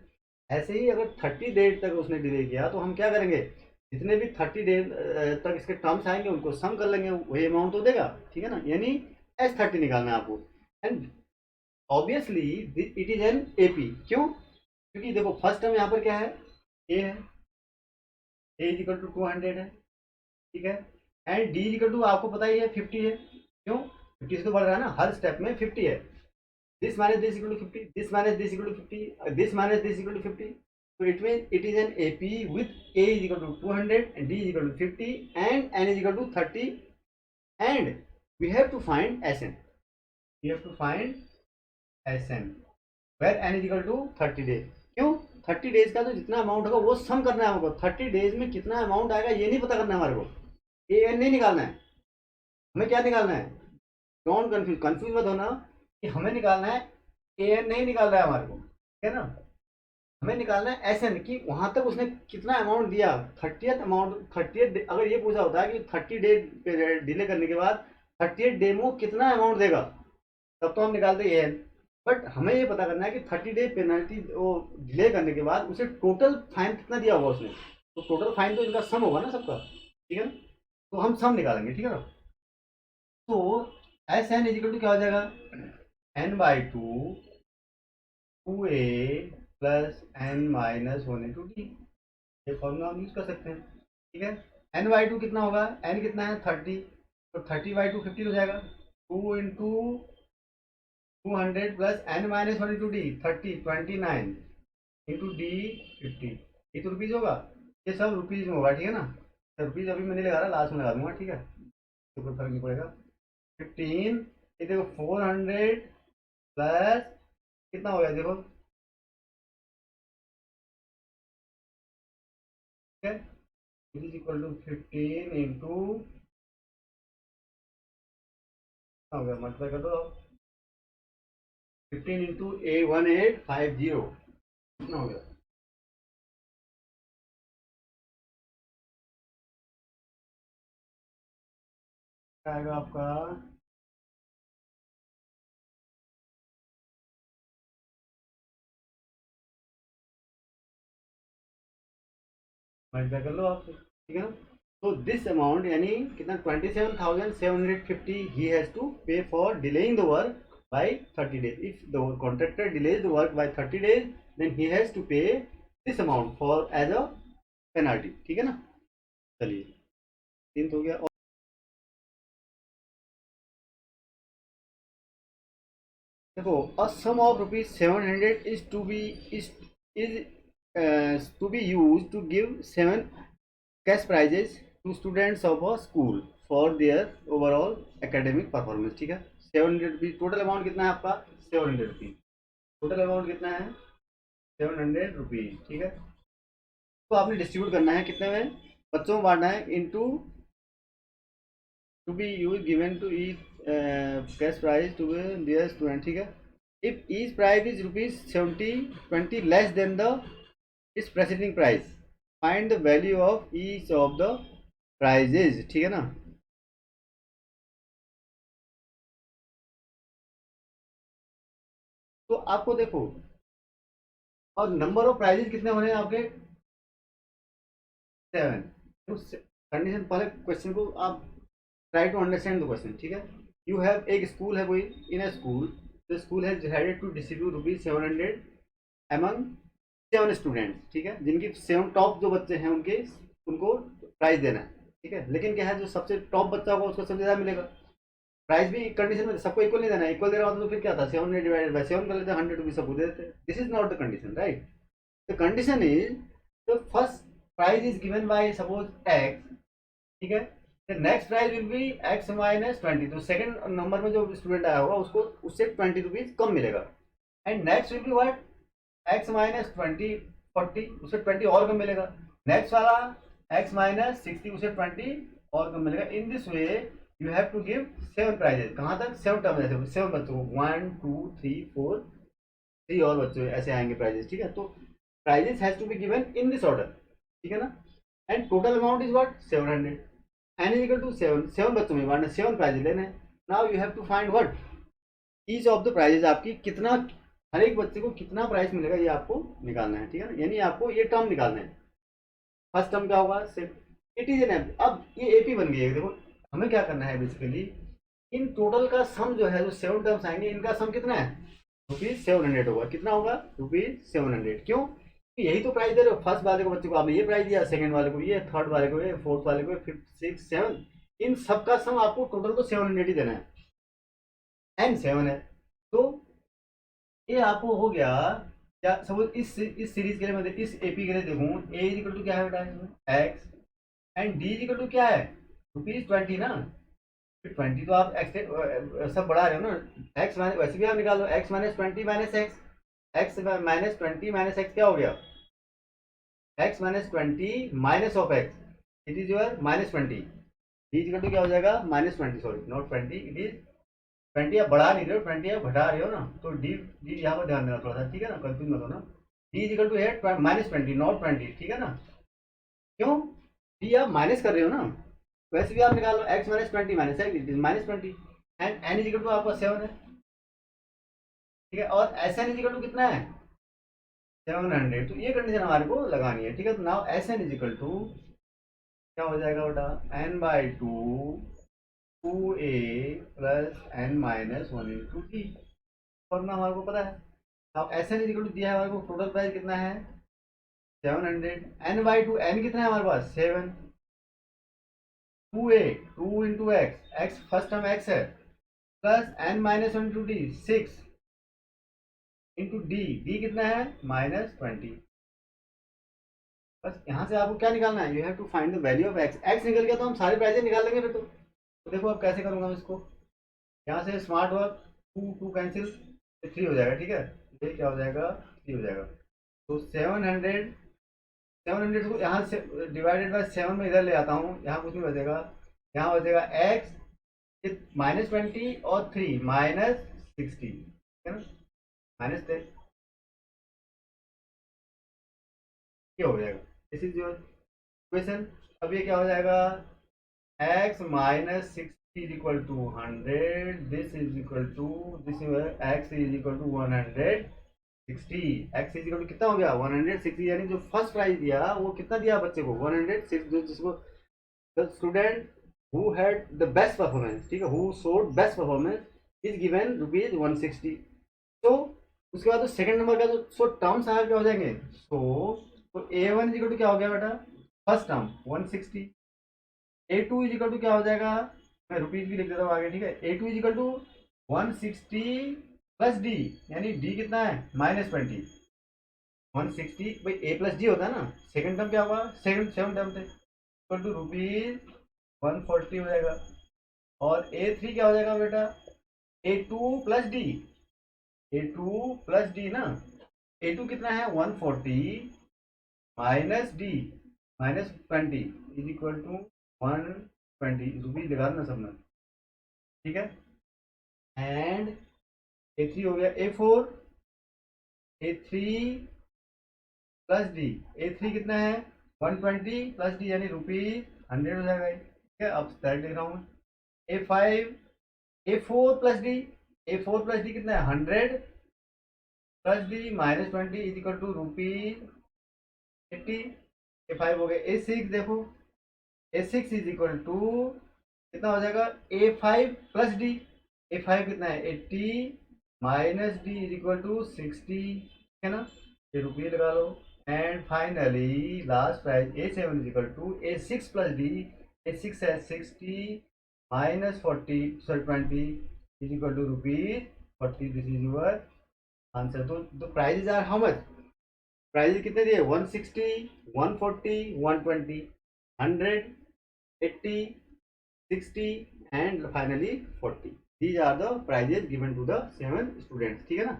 ऐसे ही अगर 30 डे तक उसने डिले किया तो हम क्या करेंगे, जितने भी 30 डे तक इसके टर्म्स आएंगे उनको सम कर लेंगे, वही अमाउंट तो देगा। ठीक है ना, यानी S30 निकालना है आपको। And obviously it is N AP। क्यों, क्योंकि देखो फर्स्ट टर्म यहाँ पर क्या है, A है, A इज इक्वल टू 200 है। ठीक है, and D is equal to आपको पता ही है 50 है। क्यों, 50 से तो बढ़ रहा है ना, हर स्टेप में 50 है। This minus this equal to 50, this minus this equal to 50, this minus this equal to 50। So it means it is an AP with A is equal to 200 and D is equal to 50 and N is equal to 30, and we have to find SN. We have to find SN where N is equal to 30 days. क्यों, 30 days का तो जितना amount होगा वो सम करना है हमको। 30 days में कितना अमाउंट आएगा ये नहीं पता करना है हमारे को, AN नहीं निकालना है। हमें क्या निकालना है, डोंट कंफ्यूज मत होना कि हमें निकालना है AN नहीं निकालना है हमारे को, ठीक है ना। हमें निकालना है SN कि वहां तक उसने कितना अमाउंट दिया, 30th अमाउंट, 30th। अगर ये पूछा होता है कि 30 डे डिले करने के बाद 30th डे में कितना अमाउंट देगा, तब तो हम निकालते AN। बट हमें ये पता करना है कि 30 डे पेनल्टी वो डिले करने के बाद उसे टोटल फाइन कितना दिया होगा उसने, तो टोटल फाइन तो इनका सम होगा ना सबका। ठीक है, तो हम सम निकालेंगे। ठीक है ना, तो SN इज इक्वल टू क्या हो जाएगा, N/2 2A plus N minus 1/D। ये फॉर्मूला हम यूज कर सकते हैं। ठीक है, N/2 कितना होगा, N कितना है 30, तो 30/2 50 हो जाएगा, 2 into 200 plus N minus 1/D 30 29 into D 50। ये तो रुपीज़ होगा, ये सब रुपीज़ में होगा। ठीक है ना, तो रुपीज़ अभी मैं नहीं लगा रहा, लास्ट में लगा दूंगा। ठीक है, तो कोई फर्क नहीं पड़ेगा। 15, ये देखो 400 प्लस कितना हो गया देखो, ठीक है, it is equal to 15 into हो गया, मल्टीप्लाई कर दो, 15 इंटू 1850 कितना हो गया, क्या आएगा आपका, मल्टीप्लाई कर लो आप। ठीक है ना, तो दिस अमाउंट यानी कितना, 27,750 he has to pay for delaying the work by 30 days. If the contractor delays the work by 30 days then he has to pay this amount for as a penalty. ठीक है ना, चलिए 3 हो गया। देखो, a sum of rupees 700 is to be used to give 7 cash prizes to students of a school for their overall academic performance। ठीक है, 700 rupees total amount कितना है आपका, 700 रुपीज टोटल अमाउंट कितना है, 700 रुपीज। ठीक है, तो आपने डिस्ट्रीब्यूट करना है कितने में, बच्चों में बांटना है, into to be use given to each cash price to dear student, ठीक है। If each price is rupees 70 less than the is preceding price, find the value of each of the prizes, ठीक है ना। तो आपको देखो, और number of prizes कितने हो रहे हैं आपके, 7। तो कंडीशन, पहले क्वेश्चन को आप try to understand the question, ठीक है। यू हैव, एक स्कूल है कोई, in a school the school has decided to distribute rupees 700 among 7 students, ठीक है, जिनकी 7 टॉप जो बच्चे हैं उनके, उनको प्राइज देना है, ठीक है। लेकिन क्या है, जो सबसे टॉप बच्चा होगा उसको सबसे ज्यादा मिलेगा। प्राइस भी कंडीशन में सबको इक्वल नहीं देना है, इक्वल दे रहा होता तो फिर क्या था, 700 डिवाइडेड बाय 7 कर लेते, 100 रुपीज सबको दे देते। This is not the condition, right. The condition is, the first prize is given by suppose x, ठीक है। The next prize will be x minus 20, तो सेकंड नंबर में जो स्टूडेंट आया होगा उसको उससे 20 रुपीज कम मिलेगा। And next will be what, x minus 20 40, उसे 20 और कम मिलेगा। नेक्स्ट वाला x माइनस 60, उसे 20 और कम मिलेगा। In this way you have to give 7 prizes, कहाँ तक, 7 टर्म, जैसे 7 बच्चों को, 1 2 3 4, 3 और बच्चों ऐसे आएंगे प्राइजेस, ठीक है। तो prizes has to be given in this order, ठीक है ना। And total amount is what, 700, n is equal to 7, 7 बच्चों में बांटना, 7 प्राइजेस लेने हैं। Now you have to find what each of the prizes, आपकी कितना, हर एक बच्चे को कितना प्राइस मिलेगा ये आपको निकालना है, ठीक है ना। यानी आपको ये टर्म निकालना है। फर्स्ट टर्म क्या होगा, इट इज एन, अब ये एपी बन गई है, देखो हमें क्या करना है बेसिकली, इन टोटल का सम जो है, जो 7 टर्म्स आएंगे इनका सम कितना है, रुपीज 700 होगा। कितना होगा, रुपीज 700। क्यों, यही तो प्राइस दे रहे हो, फर्स्ट वाले को बच्चे को आपने ये प्राइस दिया, सेकंड वाले को ये, थर्ड वाले को ये, फोर्थ वाले को ये, फिफ्थ 6 7, इन सबका सम आपको टोटल तो 700 ही देना है, एंड 7 है। तो ये आपको हो गया। क्या सपोज इस सीरीज के लिए मैं इस एपी के लिए देखूं, ए इज इक्वल टू क्या है बेटा इसमें, x, and D is equal to क्या है, रुपीज 20 ना। 20 तो आप एक्स सब बढ़ा रहे हो ना, एक्स वैसे भी आप निकालो, x minus 20 minus x, x minus 20 minus x क्या हो गया, x minus 20 minus of x, it is your minus 20, d is equal to क्या हो जाएगा, minus 20, sorry not 20, it is 20। आप बढ़ा नहीं रहे हो, 20 आप घटा रहे हो ना, तो डी डी यहाँ पर ध्यान देना थोड़ा सा, ठीक है ना, कंफ्यूज मत होना। डी इज इक्वल टू है माइनस 20 नॉट 20, ठीक है ना। क्यों, डी आप माइनस कर रहे हो ना, वैसे भी आप निकाल लो, x minus 20 minus x, it is minus 20, and n is equal to आपका 7 है, ठीक है। और s N is equal to कितना है, 700। तो ये कंडीशन हमारे को लगानी है, ठीक है। तो now S N is equal to क्या हो जाएगा बेटा, n by two a plus N minus 1 into t, formula हमारे को पता है। अब S N is equal to दिया है हमारे को, टोटल प्राइस कितना है 700, एन बाई टू, एन कितना है हमारे पास 7, 2a 2 into x, x first term x है, plus N minus 1 into d 6 into d, d कितना है -20। बस यहाँ से आपको क्या निकालना है, you have to find the value of x. X निकल गया तो हम सारे प्राइजेस निकाल लेंगे फिर तो देखो अब कैसे करूँगा मैं इसको, यहाँ से स्मार्ट वर्क, 2 कैंसिल, 3 हो जाएगा, ठीक है। ये क्या हो जाएगा, 3 हो जाएगा। तो 700 को यहाँ से डिवाइडेड बाय 7 में इधर ले आता हूँ, यहाँ कुछ नहीं बचेगा, यहाँ बचेगा एक्स -20 और 3 -60, ठीक है ना, -10, ये हो जाएगा। This is your equation. अब ये क्या हो जाएगा, x minus 60 is equal to 100, this is equal to this, x is equal to 160, x is equal to कितना हो गया 160, यानी जो फर्स्ट प्राइज दिया वो कितना दिया बच्चे को 106, जो जिसको the student who had the best performance, ठीक है, who showed best performance is given rupees 160। तो उसके बाद तो सेकंड नंबर का जो सो टर्म्स आगे क्या हो जाएंगे, तो a one is equal to क्या हो गया बेटा, first term 160, a two is equal to क्या हो जाएगा, मैं रुपीज भी लिख देता हूँ आगे, ठीक है। A two is equal to 160 plus d, यानी डी कितना है -20, 160 भाई ए प्लस डी होता है ना, सेकंड टर्म क्या होगा, सेकंड टर्म थे, इक्वल टू रुपीज 140 हो जाएगा। और ए थ्री क्या हो जाएगा बेटा, a two plus d, a two plus d ना, ए टू कितना है 140 minus d -20 is equal to 120 rupees लगा देना सब में, ठीक है। एंड A3 हो गया A4, A3 plus D. A3 कितना है 120 प्लस डी यानी ₹100 हो जाएगा, ठीक है। अब डायरेक्ट लिख रहा हूँ A5, A4 plus D. A4 plus D कितना है 100 plus d -20 is equal to ₹80। A5 हो गया। A6 देखो, A6 इज इक्वल टू कितना हो जाएगा A5 प्लस डी। A5 कितना है 80 minus d is equal to 60, है ना। ये रुपये लगा लो। And finally last price A7 is equal to A6 plus d. A6 है 60 minus 40 sorry 20 is equal to ₹40। This is your answer. तो prizes are how much? Prizes कितने दिए 160, 140, 120, 100, 80, 60 and finally 40. These are the prizes given to the 7 students, ठीक है ना।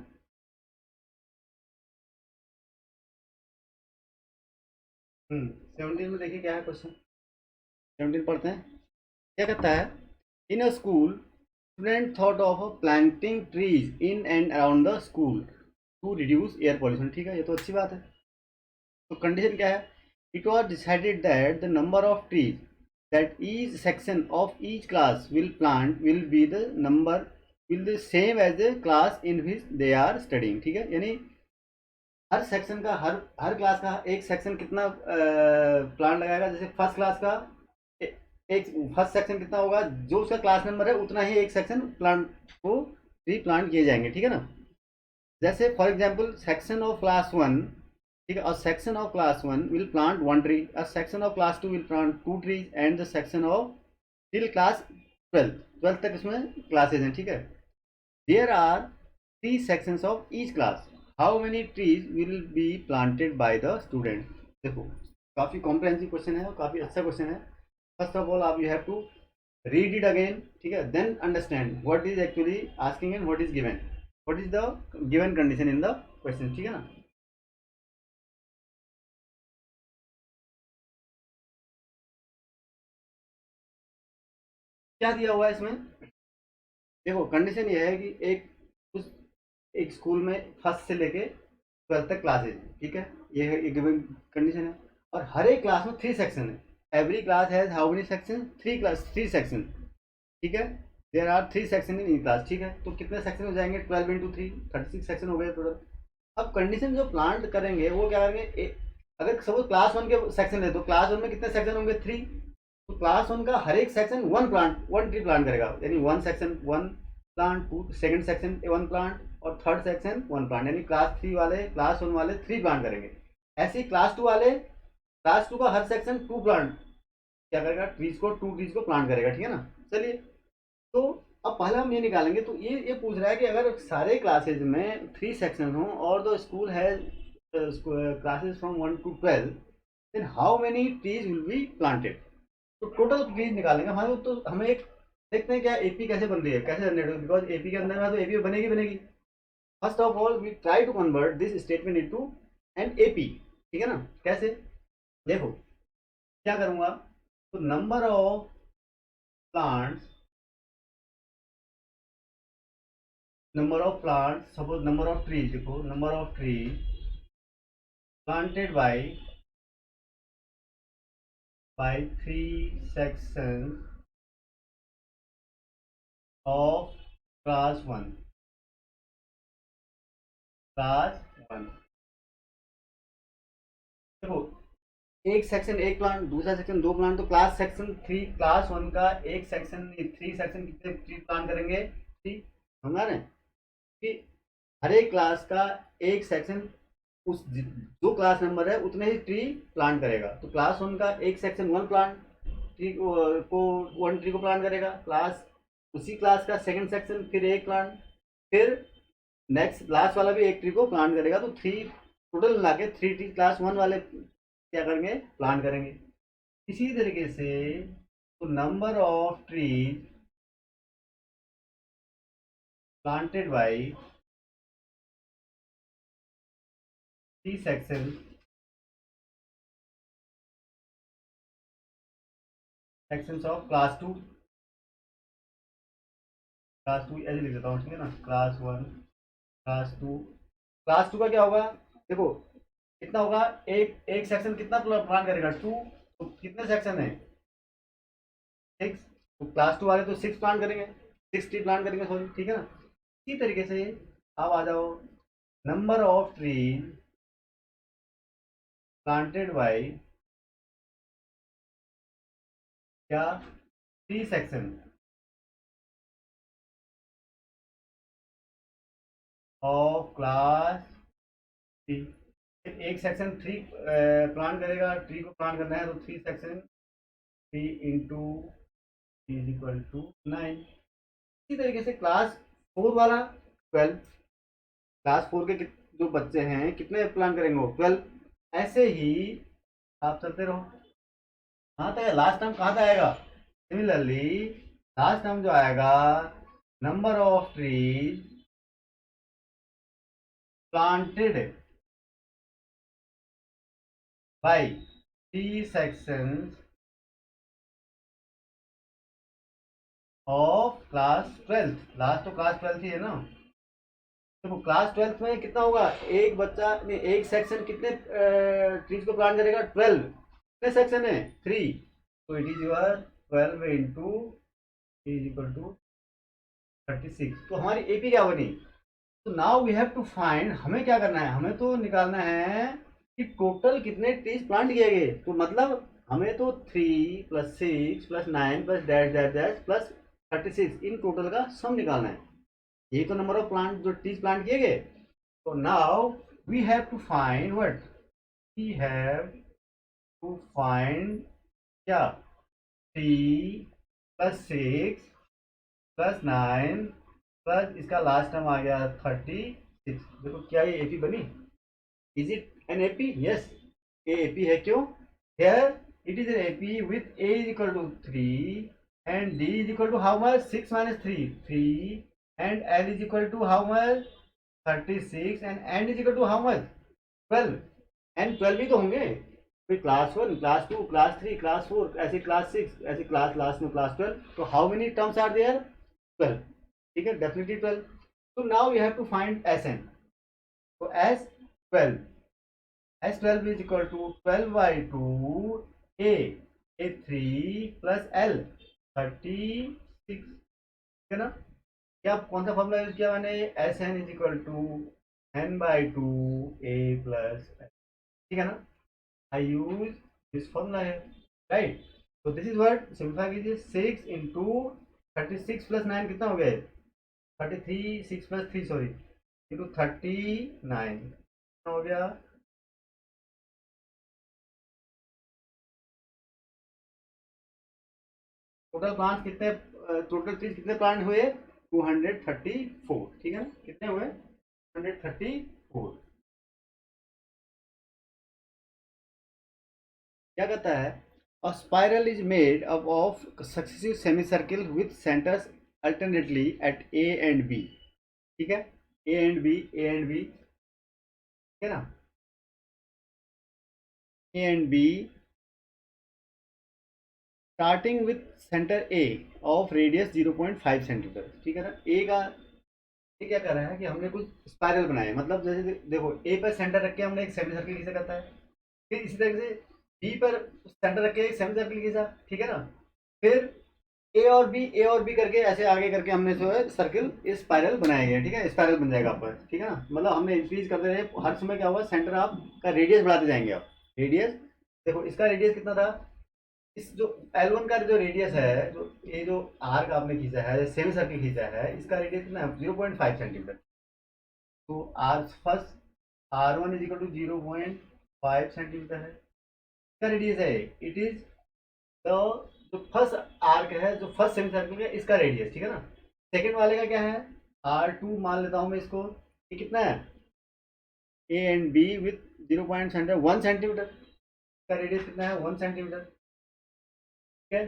17 में देखिए क्या है क्वेश्चन। 17 पढ़ते हैं। क्या कहता है, in a school student thought of planting trees in and around the school to reduce air pollution, ठीक है, ये तो अच्छी बात है। तो कंडीशन क्या है, it was decided that the number of trees that each section of each class will plant will be the number will the same as the class in which they are studying, ठीक है। यानी हर section का हर class का एक section कितना plant लगाएगा। जैसे first class का एक फर्स्ट सेक्शन कितना होगा, जो उसका क्लास नंबर है उतना ही एक सेक्शन प्लांट को ट्री प्लांट किए जाएंगे, ठीक है ना। जैसे for example section of class 1, ठीक है, और section of class 1 will plant 1 tree, और section of class 2 will plant 2 trees and the section of till class 12 तक इसमें क्लासेज हैं, ठीक है। There are 3 sections of each class, how many trees will be planted by the student. देखो काफ़ी comprehensive question है और काफ़ी अच्छा क्वेश्चन है। फर्स्ट ऑफ ऑल आप you have to read it again, ठीक है, then understand what is actually asking and what is given, what is the given condition in the question, ठीक है ना। क्या दिया हुआ है इसमें, देखो कंडीशन ये है कि उस एक स्कूल में फर्स्ट से लेके 12 तक क्लासेज हैं, ठीक है, ये है एक गिवन कंडीशन है। और हर एक क्लास में 3 सेक्शन है। Every class has how many section, 3 section, ठीक है। There are 3 section in class, ठीक है। तो कितने सेक्शन हो जाएंगे 12 इंटू 3 36 सेक्शन हो गए टोटल। अब कंडीशन जो प्लांट करेंगे वो क्या करेंगे, अगर सपोज क्लास 1 के सेक्शन ले तो क्लास 1 में कितने सेक्शन होंगे 3, तो क्लास 1 का हर एक सेक्शन 1 ट्री प्लांट करेगा, यानी 1 section 1 plant, 2 second section 1 plant और थर्ड सेक्शन 1 प्लांट, यानी क्लास 3 वाले क्लास 1 वाले 3 प्लांट करेंगे। ऐसे ही क्लास 2 वाले क्लास 2 का हर सेक्शन 2 प्लांट क्या करेगा, ट्रीज को 2 ट्रीज को प्लांट करेगा, ठीक है ना। चलिए, तो अब पहले हम ये निकालेंगे। तो ये पूछ रहा है कि अगर सारे क्लासेज में 3 सेक्शन हो और द स्कूल है classes from 1 to 12, then how many trees will be planted. तो टोटल ट्रीज निकालेंगे हमें। तो हमें एक देखते हैं क्या एपी कैसे बन रही है, कैसे जनरेट होगी, बिकॉज एपी के अंदर में तो एपी बनेगी बनेगी। First of all we try to convert this statement into an AP, ठीक है ना। कैसे, देखो क्या करूंगा, तो number of plants, suppose number of trees, देखो number of trees planted by 3 sections of class 1, class 1। देखो एक सेक्शन एक प्लांट, दूसरा सेक्शन 2 प्लांट, तो क्लास सेक्शन 3 क्लास 1 का एक सेक्शन 3 सेक्शन कितने ट्री प्लांट करेंगे 3, समझा रहे हैं कि हर एक क्लास का एक सेक्शन उस जो क्लास नंबर है उतने ही ट्री प्लांट करेगा। तो क्लास 1 का एक सेक्शन 1 प्लांट ट्री को 1 ट्री को प्लांट करेगा, क्लास उसी क्लास का सेकंड सेक्शन फिर एक प्लांट, फिर नेक्स्ट लास्ट वाला भी एक ट्री को प्लांट करेगा। तो 3 टोटल मिला के 3 ट्री क्लास 1 वाले क्या करेंगे प्लांट करेंगे। इसी तरीके से तो number of trees planted by 3 sections of class 2, class 2 ऐसे लिख देता हूँ, ठीक है ना, क्लास 1, क्लास 2। क्लास 2 का क्या होगा, देखो कितना होगा, एक एक सेक्शन कितना प्लान करेगा, 2। तो कितने सेक्शन है, 6। तो क्लास 2 वाले तो 6 प्लान करेंगे, 6 ट्री प्लान करेंगे, सॉरी, ठीक है ना। इसी तरीके से अब आ जाओ, number of tree planted by क्या, 3 सेक्शन ऑफ क्लास 3। एक सेक्शन 3 प्लान करेगा, ट्री को प्लान करना है, तो 3 सेक्शन 3 इंटू 3 = 9। इसी तरीके से क्लास 4 वाला 12, क्लास 4 के जो बच्चे हैं कितने प्लान करेंगे वो 12। ऐसे ही आप चलते रहो, कहाँ तक लास्ट टर्म कहाँ तक आएगा, सिमिलरली लास्ट टर्म जो आएगा, number of trees planted by 3 sections of class 12। Last तो क्लास 12 ही है ना। देखो क्लास 12 में कितना होगा, एक बच्चा नहीं, एक सेक्शन कितने ट्रीज को प्लान करेगा, 12। कितने सेक्शन है, 3। तो it is your 12 into is equal to 36। तो हमारी एपी क्या बनी, तो now we have to find, हमें क्या करना है, हमें तो निकालना है कि टोटल कितने ट्रीज प्लांट किए गए। तो मतलब हमें तो 3 + 6 + 9 + dash dash dash plus 36 in total का सम निकालना है। ये तो नंबर ऑफ प्लांट जो ट्रीज प्लांट किए गए। तो now we have to find what, we have to find क्या, 3 + 6 + 9 प्लस इसका लास्ट टर्म आ गया 36। देखो क्या ये एपी बनी, is it an AP, yes ये एपी है। क्यों, here it is an AP with a is equal to 3 and D is equal to how much, 6 - 3 3 and l is equal to how much, 36 and and is equal to how much, 12। And 12 ही तो होंगे, फिर class 1, class 2, class 3, class 4, ऐसे class 6, ऐसे class last में class 12। तो how many terms are there, 12, ठीक है, डेफिनेटली 12। तो now we have to find s n. तो s 12 is equal to 12/2 a 3 plus l 36, ठीक है ना। क्या कौन सा फॉर्मूला यूज किया मैंने, S N is equal to n/2 a plus, ठीक है ना। आई यूज दिस फॉर्मूला है, राइट। तो दिस इज वर्ड सिंप्लीफाई कीजिए, 6 इंटू 36 + 9 कितना हो गया, 33, 6 + 3 सॉरी इंटू 39 हो गया। टोटल प्लांट कितने, टोटल ट्रीज कितने प्लांट हुए, 234, ठीक है ना, कितने हुए, 234। क्या कहता है, a spiral is made up of successive semi circle with centres alternately at A and B, ठीक है, A and B, A and B, ठीक है ना, A and B starting with centre A of radius 0.5 centimetre, ठीक है ना। ए का, ये क्या कर रहा है कि हमने कुछ स्पाइरल बनाए, मतलब जैसे देखो ए पर सेंटर रख के हमने एक सेमी सर्किल खींचा करता है, फिर इसी तरह से बी पर सेंटर रख के एक सेमी सर्किल खींचा, ठीक है ना। फिर ए और बी करके ऐसे आगे करके हमने जो है सर्किल स्पाइरल बनाया गया, ठीक है, स्पाइरल बन जाएगा आपका, ठीक है ना। मतलब हमने इंक्रीज करते रहे, हर समय क्या होगा, सेंटर आप का रेडियस बढ़ाते जाएंगे आप, रेडियस। देखो इसका रेडियस कितना था, इस जो L1 का जो रेडियस है, जो ये जो आर का आपने खींचा है, सेमी सर्किल खींचा है, इसका रेडियस कितना है, 0.5 सेंटीमीटर। तो r first R1 is equal to 0.5 centimetre है, इसका रेडियस है। इट इज द जो फर्स्ट आर्क है, जो फर्स्ट सेमी सर्किल है, इसका रेडियस, ठीक है ना। सेकंड वाले का क्या है, R2 मान लेता हूँ मैं इसको, ये कितना है, A and B with 0 centre 1 centimetre, इसका रेडियस कितना है, 1 सेंटीमीटर, ठीक है।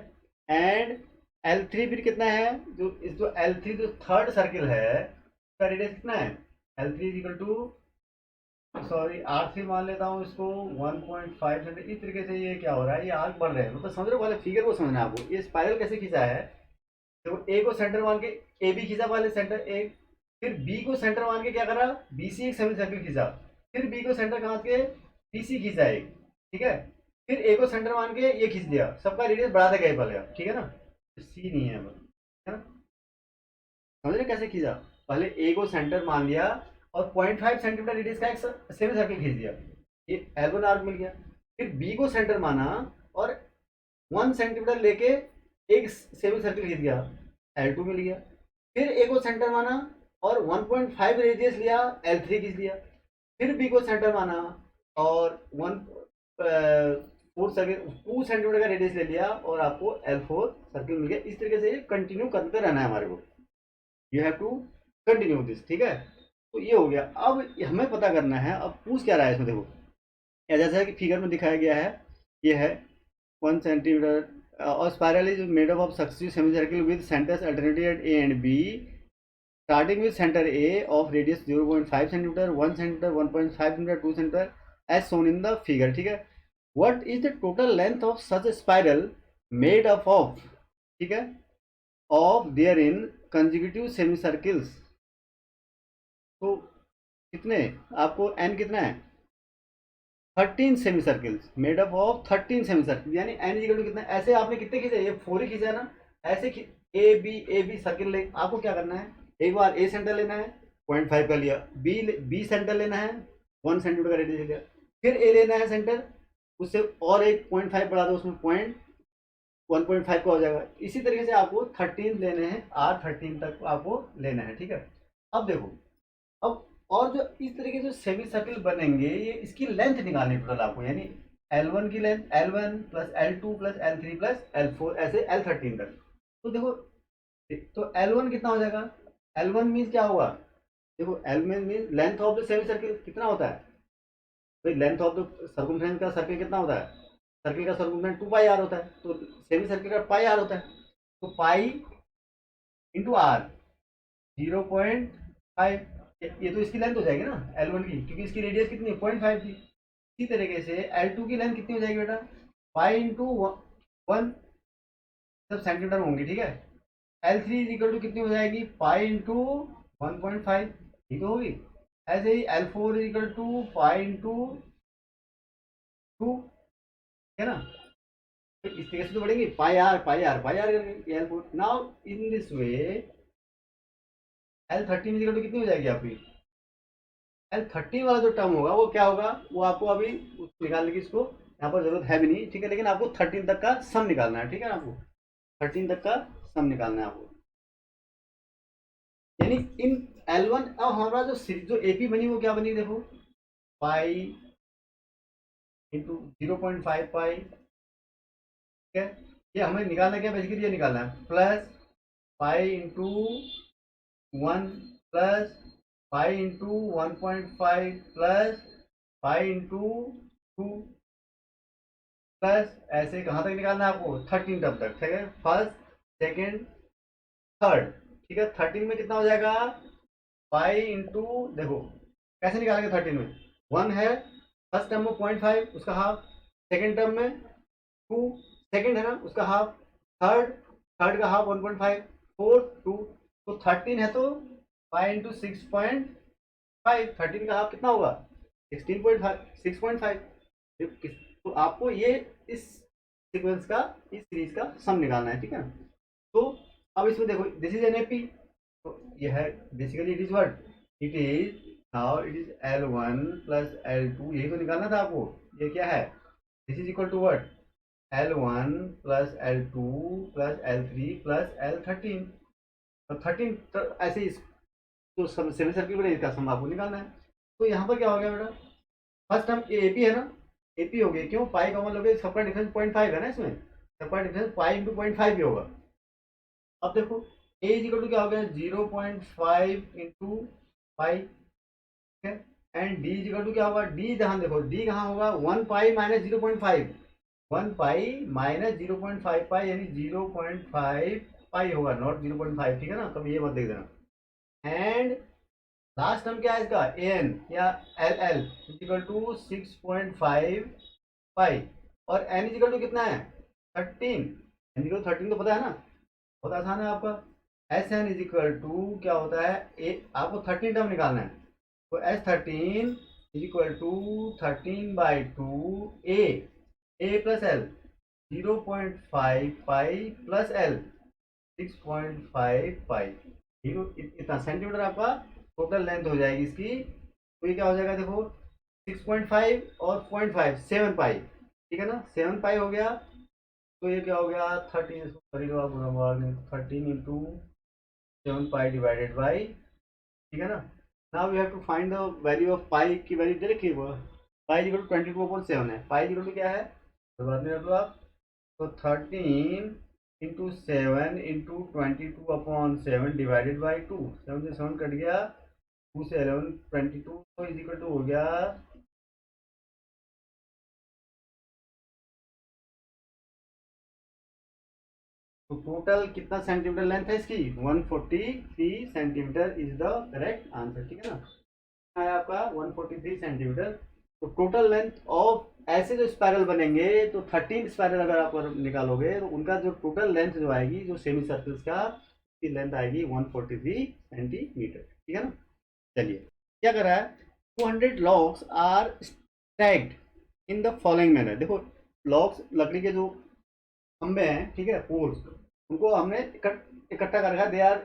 एंड L3 फिर कितना है, जो इस जो L3 जो थर्ड सर्किल है, उसका रेडियस कितना है, L3 is equal to, sorry R3 मान लेता हूँ इसको 1.5 सेंटीमीटर। इस तरीके से ये क्या हो रहा है, ये आर्क बढ़ रहे हैं, मतलब समझ रहे हो, वाले फिगर को समझना है आपको, ये स्पाइरल कैसे खींचा है, देखो ए को सेंटर मान के ए बी खींचा पहले सेंटर ए, फिर बी को सेंटर मान के क्या करा, बी सी एक सेमी सर्किल खींचा, फिर बी को सेंटर मान के बी सी खींचा एक, ठीक है, फिर ए को सेंटर मान के ये खींच दिया, सबका रेडियस बढ़ाते गए पहले, ठीक है ना, सी नहीं है ना, समझ रहे कैसे खींचा, पहले ए को सेंटर मान लिया और 0.5 सेंटीमीटर रेडियस का एक सेमी सर्किल खींच दिया, ये L1 आर्क मिल गया, फिर बी को सेंटर माना और 1 सेंटीमीटर लेके एक सेमी सर्किल खींच गया, L2 मिल गया, फिर ए को सेंटर माना और 1.5 रेडियस लिया, L3 खींच लिया, फिर बी को सेंटर माना और 4 सर्किल 2 सेंटीमीटर का रेडियस ले लिया और आपको L4 सर्किल मिल गया। इस तरीके से ये कंटिन्यू करते रहना है हमारे को, you have to continue this, ठीक है। तो ये हो गया, अब हमें पता करना है, अब पूछ क्या रहा है इसमें, देखो जैसा कि फिगर में दिखाया गया है, ये है 1 सेंटीमीटर और spiral is made up of successive semi circle with centres alternative at A and B, starting with centre A of radius 0.5 centimetre, 1 centimetre, 1.5 centimetre, 2 centimetre as shown in the figure, ठीक है। What is the total length of such spiral made up of, ठीक है, of there in consecutive semi circles, तो कितने आपको n कितना है, 13 semi circles made up of 13 semi circle, यानी एन इक्वल टू कितना, ऐसे आपने कितने खींचे, ये 4 ही खींचा ना, ऐसे ए बी सर्किल ले, आपको क्या करना है, एक बार ए सेंटर लेना है 0.5 का लिया, बी सेंटर लेना है 1 सेंटीमीटर का रेडियस लिया, फिर ए लेना है सेंटर, उससे और एक 0.5 बढ़ा दो, उसमें 1.5 का हो जाएगा। इसी तरीके से आपको 13 लेने हैं, R13 तक आपको लेना है, ठीक है। अब देखो, अब और जो इस तरीके से सेमी सर्किल बनेंगे, ये इसकी लेंथ निकालनी टोटल आपको, यानी L1 की length, L1 plus L2 plus L3 plus L4 ऐसे L13 तक। तो देखो, तो L1 कितना हो जाएगा, L1 मीन्स क्या होगा, देखो L means length of the semi circle कितना होता है भाई, लेंथ ऑफ द सर्कमफ्रेंस का सर्किल कितना होता है, सर्किल का सर्कमफ्रेंस 2 पाई आर होता है, तो सेमी सर्किल का पाई आर होता है, तो पाई इंटू आर 0.5, ये तो इसकी लेंथ हो जाएगी ना L1 की, क्योंकि इसकी रेडियस कितनी 0.5 थी। इसी तरीके से L2 की लेंथ कितनी हो जाएगी बेटा, पाई इंटू 1, सब सेंटीमीटर होंगी, ठीक है। L3 इज इक्वल टू कितनी हो जाएगी, पाई इंटू 1.5, ठीक तो होगी। ऐसे ही L4 is equal to pi into 2, है ना, तो इस तरीके से तो बढ़ेंगे, पाई आर करके L4। Now in this way L13 is equal to कितनी हो जाएगी आपकी, L13 वाला जो टर्म होगा वो क्या होगा, वो आपको अभी निकालने की इसको यहाँ पर जरूरत है भी नहीं, ठीक है, लेकिन आपको 13 तक का सम निकालना है, ठीक है, आपको 13 तक का सम निकालना है आपको, यानी इन L1, अब हमारा जो एपी बनी वो क्या बनी, देखो पाई इंटू 0.5 पाई, ठीक है, ये हमें निकालना क्या, बेसिकली ये निकालना है, plus pi into 1 plus pi into 1.5 plus pi into 2 plus, ऐसे कहाँ तक निकालना है आपको, 13 टर्म तक, ठीक है, फर्स्ट सेकेंड थर्ड, ठीक है। 13 में कितना हो जाएगा, पाई इंटू, देखो कैसे निकालेंगे, 13 में 1 है, फर्स्ट टर्म में 0.5 उसका हाफ, सेकेंड टर्म में 2, सेकेंड है ना उसका हाफ, थर्ड का हाफ 1.5, फोर्थ 2, तो 13 है तो पाई इंटू 6.5, 13 का हाफ कितना होगा 16.5, 6.5। तो आपको ये इस सीक्वेंस का, इस सीरीज का सम निकालना है, ठीक है। तो अब इसमें देखो, दिस इज एन एपी, तो ये है basically it is what, it is now it is L1 plus L2, यही तो निकालना था आपको, ये क्या है, this is equal to what, L1 plus L2 plus L3 plus L13, तो 13, तो ऐसे ही तो सेमी सर्किल बने, इसका सम आपको निकालना है। तो यहाँ पर क्या हो गया बेटा, फर्स्ट टर्म एपी है ना, एपी हो गया, क्यों, पाई कॉमन लोगे, सबका डिफरेंस 0.5 है ना, इसमें सबका डिफरेंस पाई इंटू 0.5 ही होगा। अब देखो ए इज इक्वल टू क्या हो गया, 0.5 इंटू पाई, ठीक है, and D is equal to क्या होगा, डी जहाँ देखो डी कहाँ होगा, 1 पाई माइनस 0.5, 1 पाई माइनस 0.5 पाई, यानी 0.5 पाई होगा, नॉट 0.5, ठीक है ना, कभी ये मत देख देना। एंड लास्ट टर्म क्या है इसका, ए एन या एल एल इजिकल टू 6.5 पाई, और एन इजिकल टू कितना है 13, एन इजिकल 13 तो पता है ना, बहुत आसान है आपका। S N is equal to क्या होता है, आपको 13 टर्म निकालना है, तो S13 is equal to 13/2 a plus l 0.5 pi plus l 6.5 pi, इतना सेंटीमीटर आपका टोटल लेंथ हो जाएगी इसकी। तो ये क्या हो जाएगा देखो, 6.5 और 0.5 7 पाई, ठीक है ना, 7 पाई हो गया। तो ये क्या हो गया 13, करेगा आप 13 इंटू 7 पाई डिवाइडेड बाई, ठीक है ना। Now we have to find the value of pi की वैल्यू दे रखी है, पाई इक्वल टू 22/7 है, पाई इक्वल टू क्या है तो बाद में रख लो आप। तो 13 इंटू 7 इंटू 22/7 डिवाइडेड बाई 2, 7 से 7 कट गया, 2 से 11 22, तो इज इक्वल टू हो गया, तो टोटल कितना सेंटीमीटर लेंथ है इसकी 143 centimetre is the correct answer, ठीक है ना। है आपका 143 सेंटीमीटर। तो टोटल लेंथ ऑफ ऐसे जो स्पायरल बनेंगे, तो 13 स्पायरल अगर आप निकालोगे तो उनका जो टोटल लेंथ जो आएगी जो सेमी सर्कल्स का, उसकी लेंथ आएगी 143 सेंटीमीटर, ठीक है ना। चलिए क्या कर रहा है, 200 logs are stacked in the following manner. देखो लॉग्स लकड़ी के जो खंबे हैं, ठीक है, पोल्स, उनको हमने इकट्ठा कर रखा है, दे आर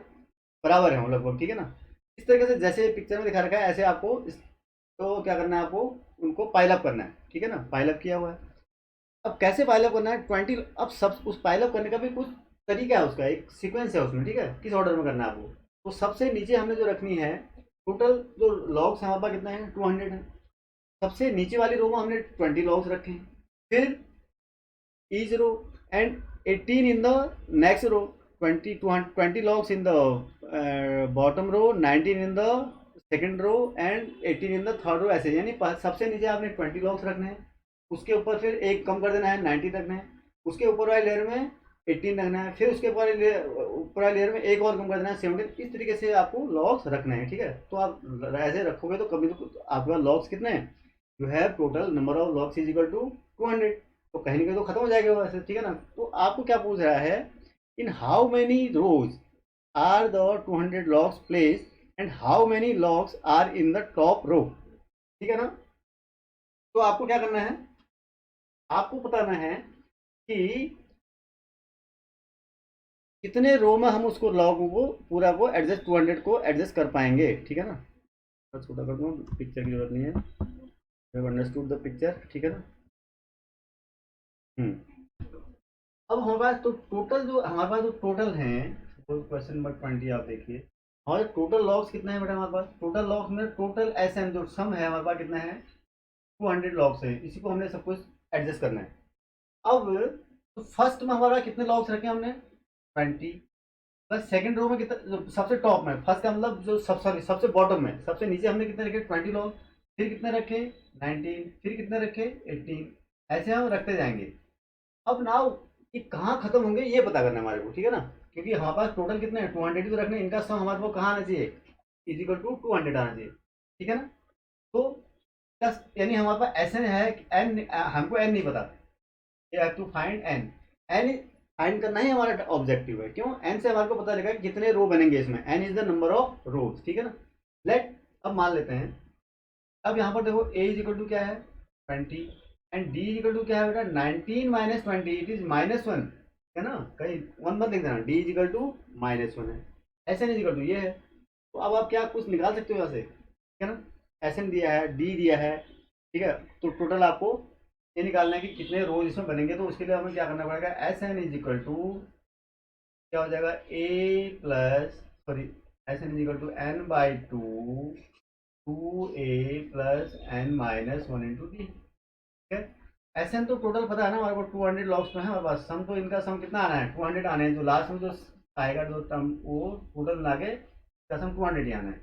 बराबर है लगभग, ठीक है ना। इस तरीके से जैसे पिक्चर में दिखा रखा है ऐसे आपको तो क्या करना है आपको, उनको पाइलअप करना है, ठीक है ना, पाइलअप किया हुआ है। अब कैसे पाइलअप करना है 20, अब सब उस पाइलअप करने का भी कुछ तरीका है, उसका एक सीक्वेंस है उसमें, ठीक है, किस ऑर्डर में करना है आपको। तो सबसे नीचे हमने जो रखनी है, टोटल जो लॉग्स हमारे पास कितना है 200 है, सबसे नीचे वाली रो में हमने 20 लॉग्स रखे हैं, फिर each row and 18 in the next row, 20 logs in the bottom row, 19 in the second row and 18 in the third row, ऐसे यानी सबसे नीचे आपने 20 लॉग्स रखने हैं, उसके ऊपर फिर एक कम कर देना है 19 रखना है, उसके ऊपर वाली लेयर में 18 रखना है, फिर उसके ऊपर वाली लेयर में एक और कम कर देना है 17। इस तरीके से आपको लॉग्स रखने हैं, ठीक है। तो आप ऐसे रखोगे तो कभी तो आपके पास लॉग्स कितने हैं, you have total number of logs is equal to 200, तो कहीं ना कहीं तो खत्म हो जाएगा वैसे, ठीक है ना। तो आपको क्या पूछ रहा है, in how many rows are the 200 logs placed and how many logs are in the top row, ठीक है ना। तो आपको क्या करना है, आपको बताना है कि कितने रो में हम उसको लॉग को पूरा को एडजस्ट 200 को एडजस्ट कर पाएंगे, ठीक है ना। थोड़ा छोटा कर दूँ, पिक्चर की जरूरत नहीं है, अंडरस्टूड द पिक्चर, ठीक है ना। अब हमारे पास तो टोटल जो हमारे पास जो टोटल है, क्वेश्चन नंबर 20 आप देखिए, हमारे टोटल लॉग्स कितना है बेटा, हमारे पास टोटल लॉग्स में टोटल एस एन जो सम है हमारे पास कितना है 200 लॉग्स है, इसी को हमने सब कुछ एडजस्ट करना है। अब तो फर्स्ट में हमारा कितने लॉग्स रखे हमने 20, प्लस सेकंड रो में कितना, जो सबसे टॉप में, फर्स्ट का मतलब जो सॉरी सबसे बॉटम में सबसे नीचे हमने कितने रखे 20 लॉग, फिर कितने रखे 19, फिर कितने रखे 18, ऐसे हम रखते जाएंगे। अब नाउ ये कहाँ खत्म होंगे ये पता करना है हमारे को, ठीक है ना, क्योंकि हमारे पास टोटल कितने हैं 200 ही तो रखने, इनका सम हमारे को कहाँ आना चाहिए, इजिकल टू 200 आना चाहिए, ठीक है ना। तो प्लस यानी हमारे पास एस एन है, एन हमको एन नहीं पता, ये have to find N, N फाइंड करना ही हमारा ऑब्जेक्टिव है, क्यों, एन से हमारे को पता लगेगा कि कितने रो बनेंगे इसमें, N is the number of rows, ठीक है ना। लेट अब मान लेते हैं, अब यहाँ पर देखो ए इज इक्वल टू क्या है 20 and D is equal to क्या है बेटा 19 माइनस 20, इट इज -1, है ना, कहीं वन मत लिख देना, डी इज इक्वल टू -1 है, S N is equal to ये है। तो अब आप क्या कुछ निकाल सकते हो यहाँ से, ठीक है ना, एस एन दिया है, डी दिया है, ठीक है। तो टोटल आपको ये निकालना है कि कितने रोज इसमें बनेंगे, तो उसके लिए हमें क्या करना पड़ेगा, s N is equal to क्या हो जाएगा a plus sorry s N is equal to n by two 2a plus N minus 1 into d, ठीक है। एस एन तो टोटल पता है ना हमारे को 200 लॉग्स में है हमारे पास, सम तो इनका सम कितना आना है 200 आने हैं, जो लास्ट में जो आएगा जो टर्म वो टोटल मिला के इसका सम 200 ही आना है।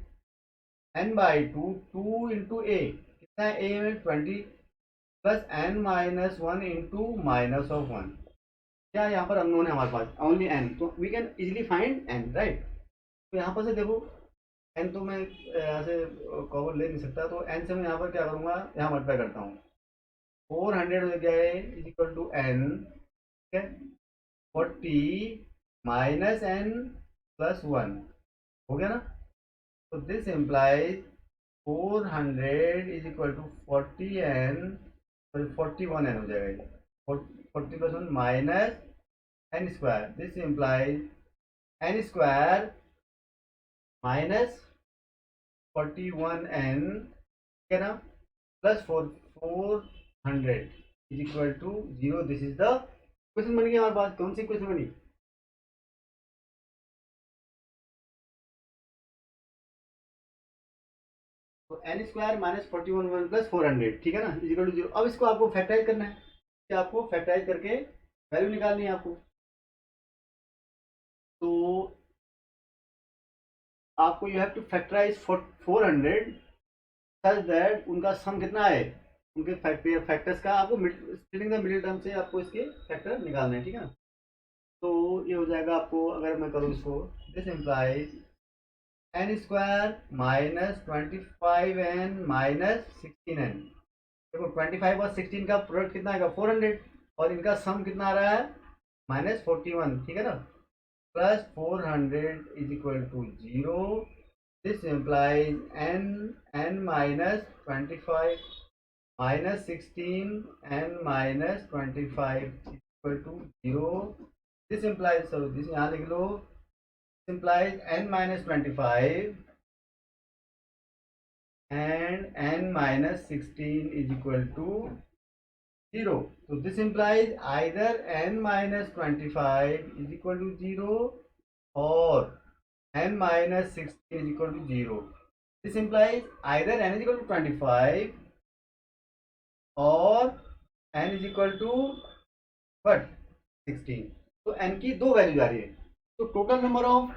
N by two 2 into a कितना है, ए में 20 plus N minus 1 into minus of 1, क्या यहाँ पर अननोन है हमारे पास ओनली एन, तो we can easily find N, right. तो यहाँ पर से देखो एन तो मैं यहाँ से कवर ले नहीं सकता, तो एन से मैं यहाँ पर क्या करूँगा, यहाँ मल्टीप्लाई करता हूँ, 400 हो गया है इज इक्वल टू एन, ठीक है, 40 माइनस एन प्लस वन, हो गया ना। तो this implies 400 is equal to 40n, sorry 41n हो जाएगा ये, 40 plus one minus N square, this implies N square minus 41n, ठीक है ना, plus 400 is equal to 0। This is the question बन गया हमारे पास। कौन सी क्वेश्चन बनी? तो एन स्क्वायर माइनस 41 प्लस 400, ठीक है ना, इज इक्वल टू 0। अब इसको आपको फैक्टराइज करना है, कि आपको फैक्टराइज करके वैल्यू निकालनी है आपको। तो आपको you have to factorize 400 such that उनका सम कितना है, उनके फैक्टर्स का आपको स्प्लिटिंग द मिडिल टर्म से आपको इसके फैक्टर निकालना है, ठीक है ना। तो ये हो जाएगा आपको, अगर मैं करूँ इसको, this implies N square minus 25n minus 16n। देखो 25 और 16 का प्रोडक्ट कितना आएगा 400, और इनका सम कितना आ रहा है माइनस 41, ठीक है ना, plus 400 is equal to 0। This implies n minus 25 minus 16 n minus 25 equal to 0। This implies, so this यहाँ लिख लो, implies n minus 25 and n minus 16 is equal to 0. So this implies either n minus 25 is equal to 0 or n minus 16 is equal to 0. This implies either n is equal to 25 or n is equal to what 16. तो n की दो value आ रही है, तो total number of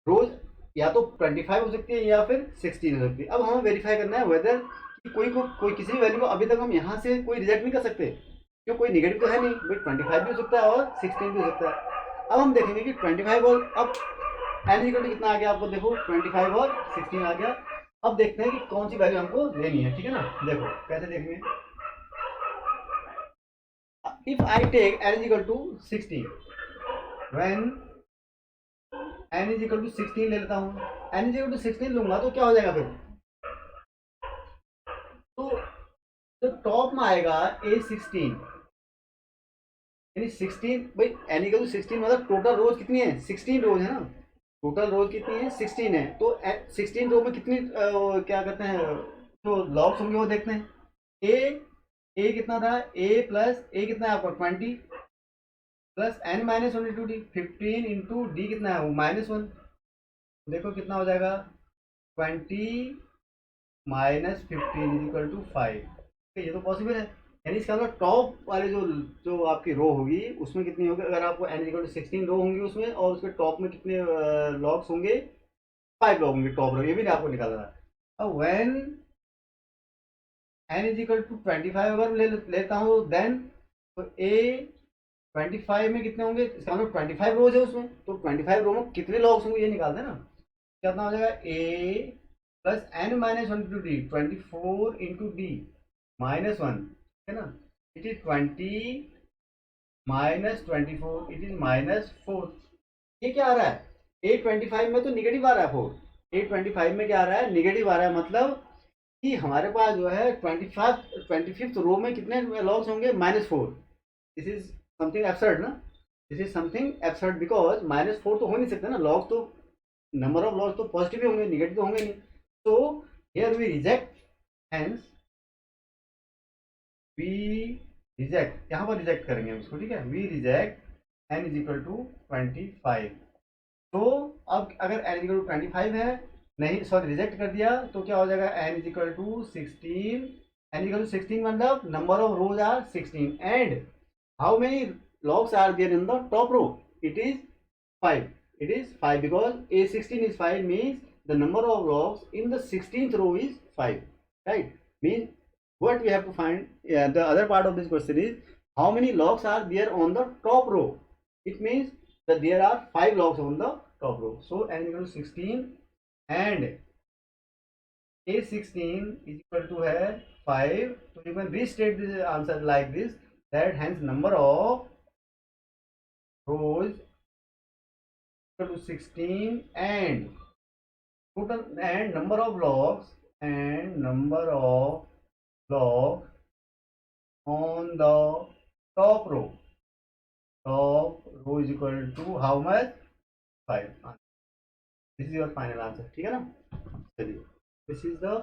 रोज या तो 25 हो सकती है या फिर 16 हो सकती है। अब हमें वेरीफाई करना है वेदर कि कोई किसी भी वैल्यू को अभी तक हम यहाँ से कोई रिजेक्ट नहीं कर सकते, क्यों, कोई निगेटिव तो है नहीं भाई, 25 भी हो सकता है और 16 भी हो सकता है। अब हम देखेंगे कि 25 और अब एन इक्वल टू कितना आ गया, आपको देखो 25 और 16 आ गया। अब देखते हैं कि कौन सी वैल्यू हमको लेनी है, ठीक है ना। देखो कैसे देखेंगे, if I take N is equal to 16, when N is equal to 16 ले लेता हूँ, एन इज इक्वल टू 16 लूंगा तो क्या हो जाएगा फिर, तो जो टॉप में आएगा A16, यानी 16 भाई, एन इक्वल टू 16 मतलब टोटल रोज कितनी है 16 रोज है ना, टोटल रोज कितनी है 16 है। तो 16 रो में कितनी क्या कहते हैं जो लॉग्स होंगे वो देखते हैं। ए कितना था, ए प्लस ए कितना है आपका 20 plus N minus 22 D, 15 into D कितना है वो -1, देखो कितना हो जाएगा 20 माइनस 15 इज इक्वल टू 5। ये तो पॉसिबल है, यानी इसका मतलब टॉप वाले जो जो आपकी रो होगी उसमें कितनी होगी, अगर आपको एन इक्वल टू 16 रो होंगी उसमें, और उसके टॉप में कितने लॉग्स होंगे 5 लॉग होंगे टॉप रो, ये भी आपको निकालना है। अब when N is equal to 25 अगर लेता हूँ देन, तो ए 25 में कितने होंगे, इसका मतलब 25 रोज है उसमें, तो 25 रो में कितने लॉग्स होंगे ये निकालते हैं ना। कितना हो जाएगा a plus N minus 22 d, 24 into d -1, है ना, it is 20 minus 24, it is -4। ये क्या आ रहा है, A25 में तो निगेटिव आ रहा है 4, A25 में क्या आ रहा है निगेटिव आ रहा है, मतलब कि हमारे पास जो है 25th रो में कितने लॉग्स होंगे -4। दिस इज समथिंग एब्सर्ड ना, this is something absurd because -4 तो हो नहीं सकता ना, लॉग्स तो नंबर ऑफ लॉग्स तो पॉजिटिव ही होंगे, निगेटिव तो होंगे नहीं। तो here we reject, hence we reject, यहाँ पर रिजेक्ट करेंगे हम इसको, ठीक है, we reject N is equal to 25। तो अब अगर एन इज इक्वल टू 25 है, नहीं सॉरी रिजेक्ट कर दिया, तो क्या हो जाएगा N is equal to 16, N equal to 16 मतलब number of rows are 16 and how many logs are there in the top row, it is 5, it is 5 because A16 is 5 means the number of logs in the 16th row is 5, right, means what we have to find, the other part of this question is how many logs are there on the top row, it means that there are 5 logs on the top row, so n equal to 16 and A16 is equal to है 5, so you can restate this answer like this, that hence number of rows to 16 and total and number of logs on the top row. Top row is equal to how much? 5. This is your final answer. ठीक है ना? चलिए, this is the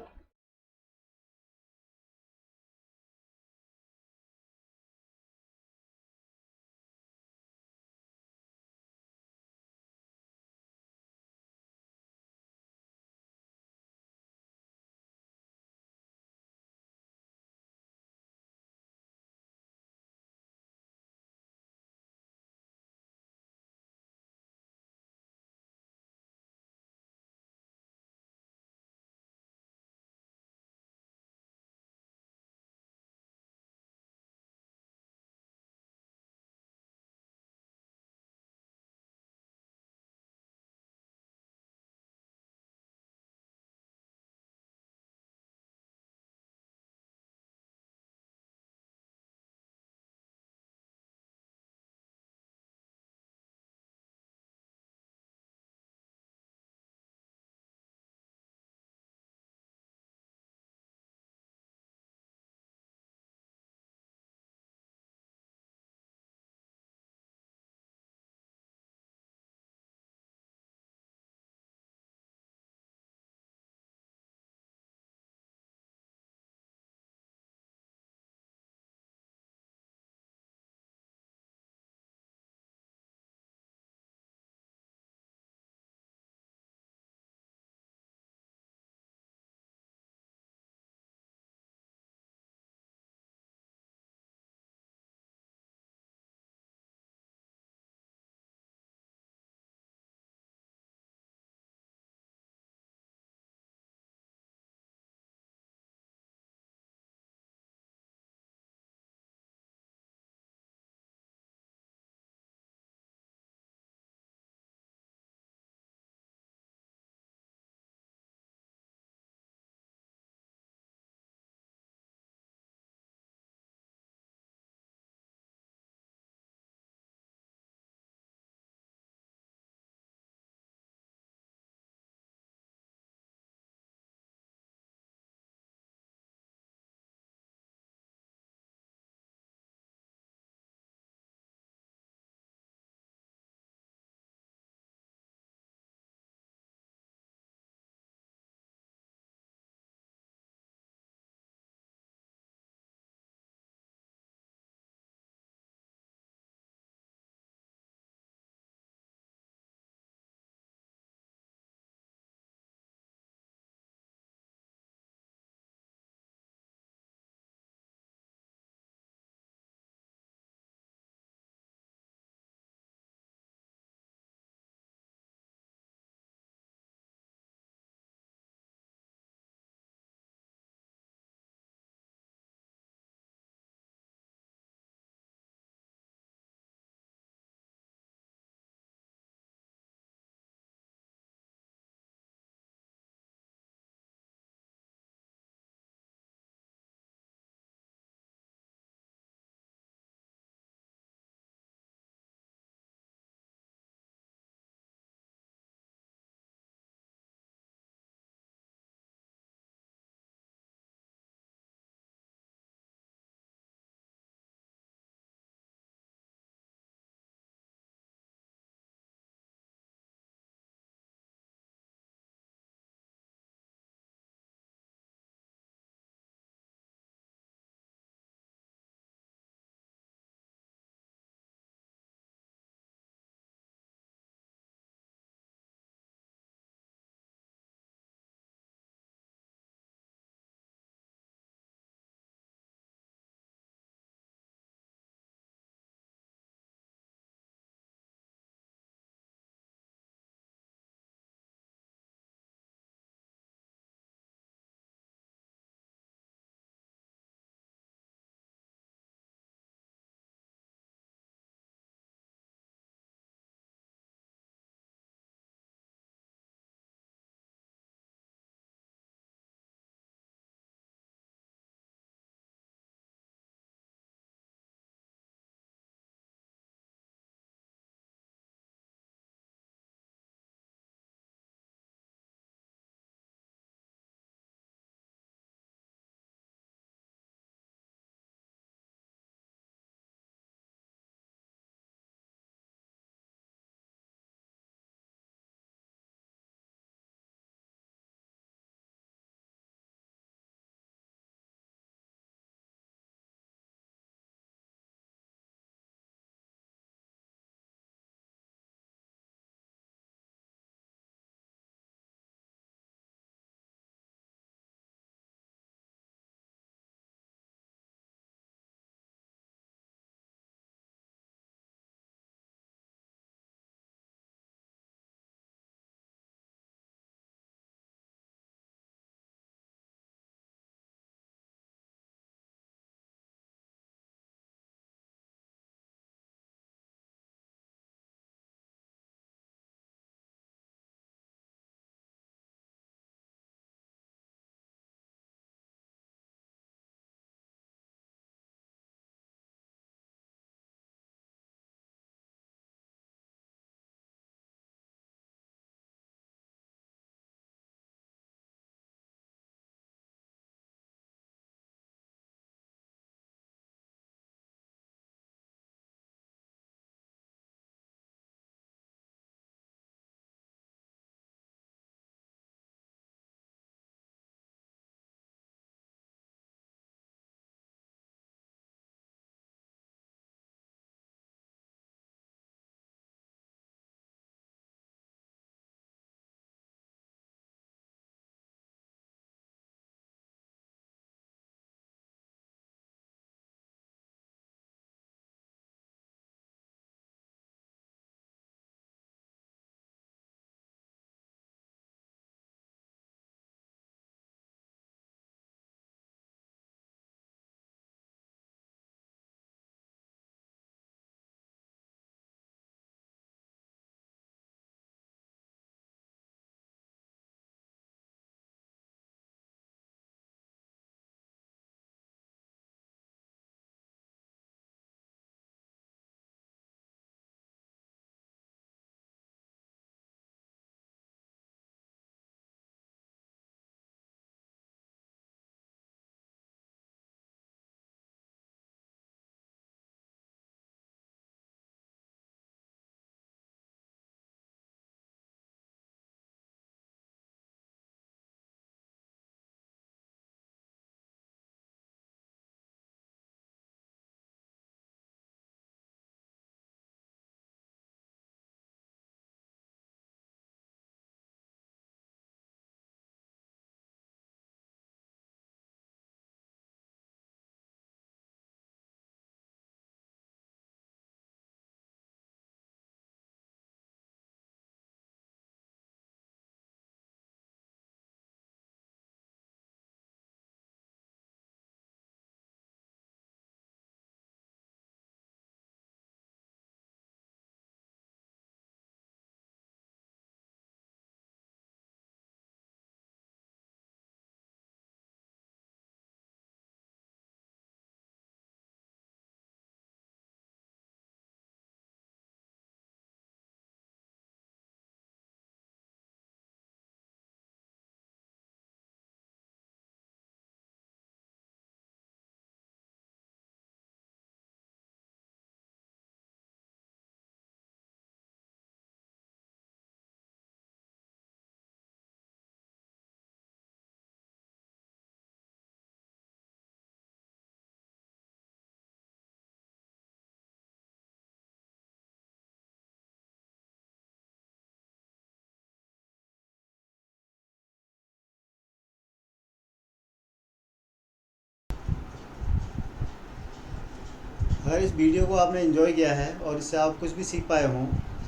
अगर इस video को आपने enjoy किया है और इससे आप कुछ भी सीख पाए हों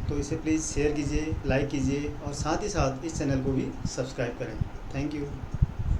तो इसे प्लीज़ शेयर कीजिए, लाइक कीजिए और साथ ही साथ इस चैनल को भी सब्सक्राइब करें। Thank you.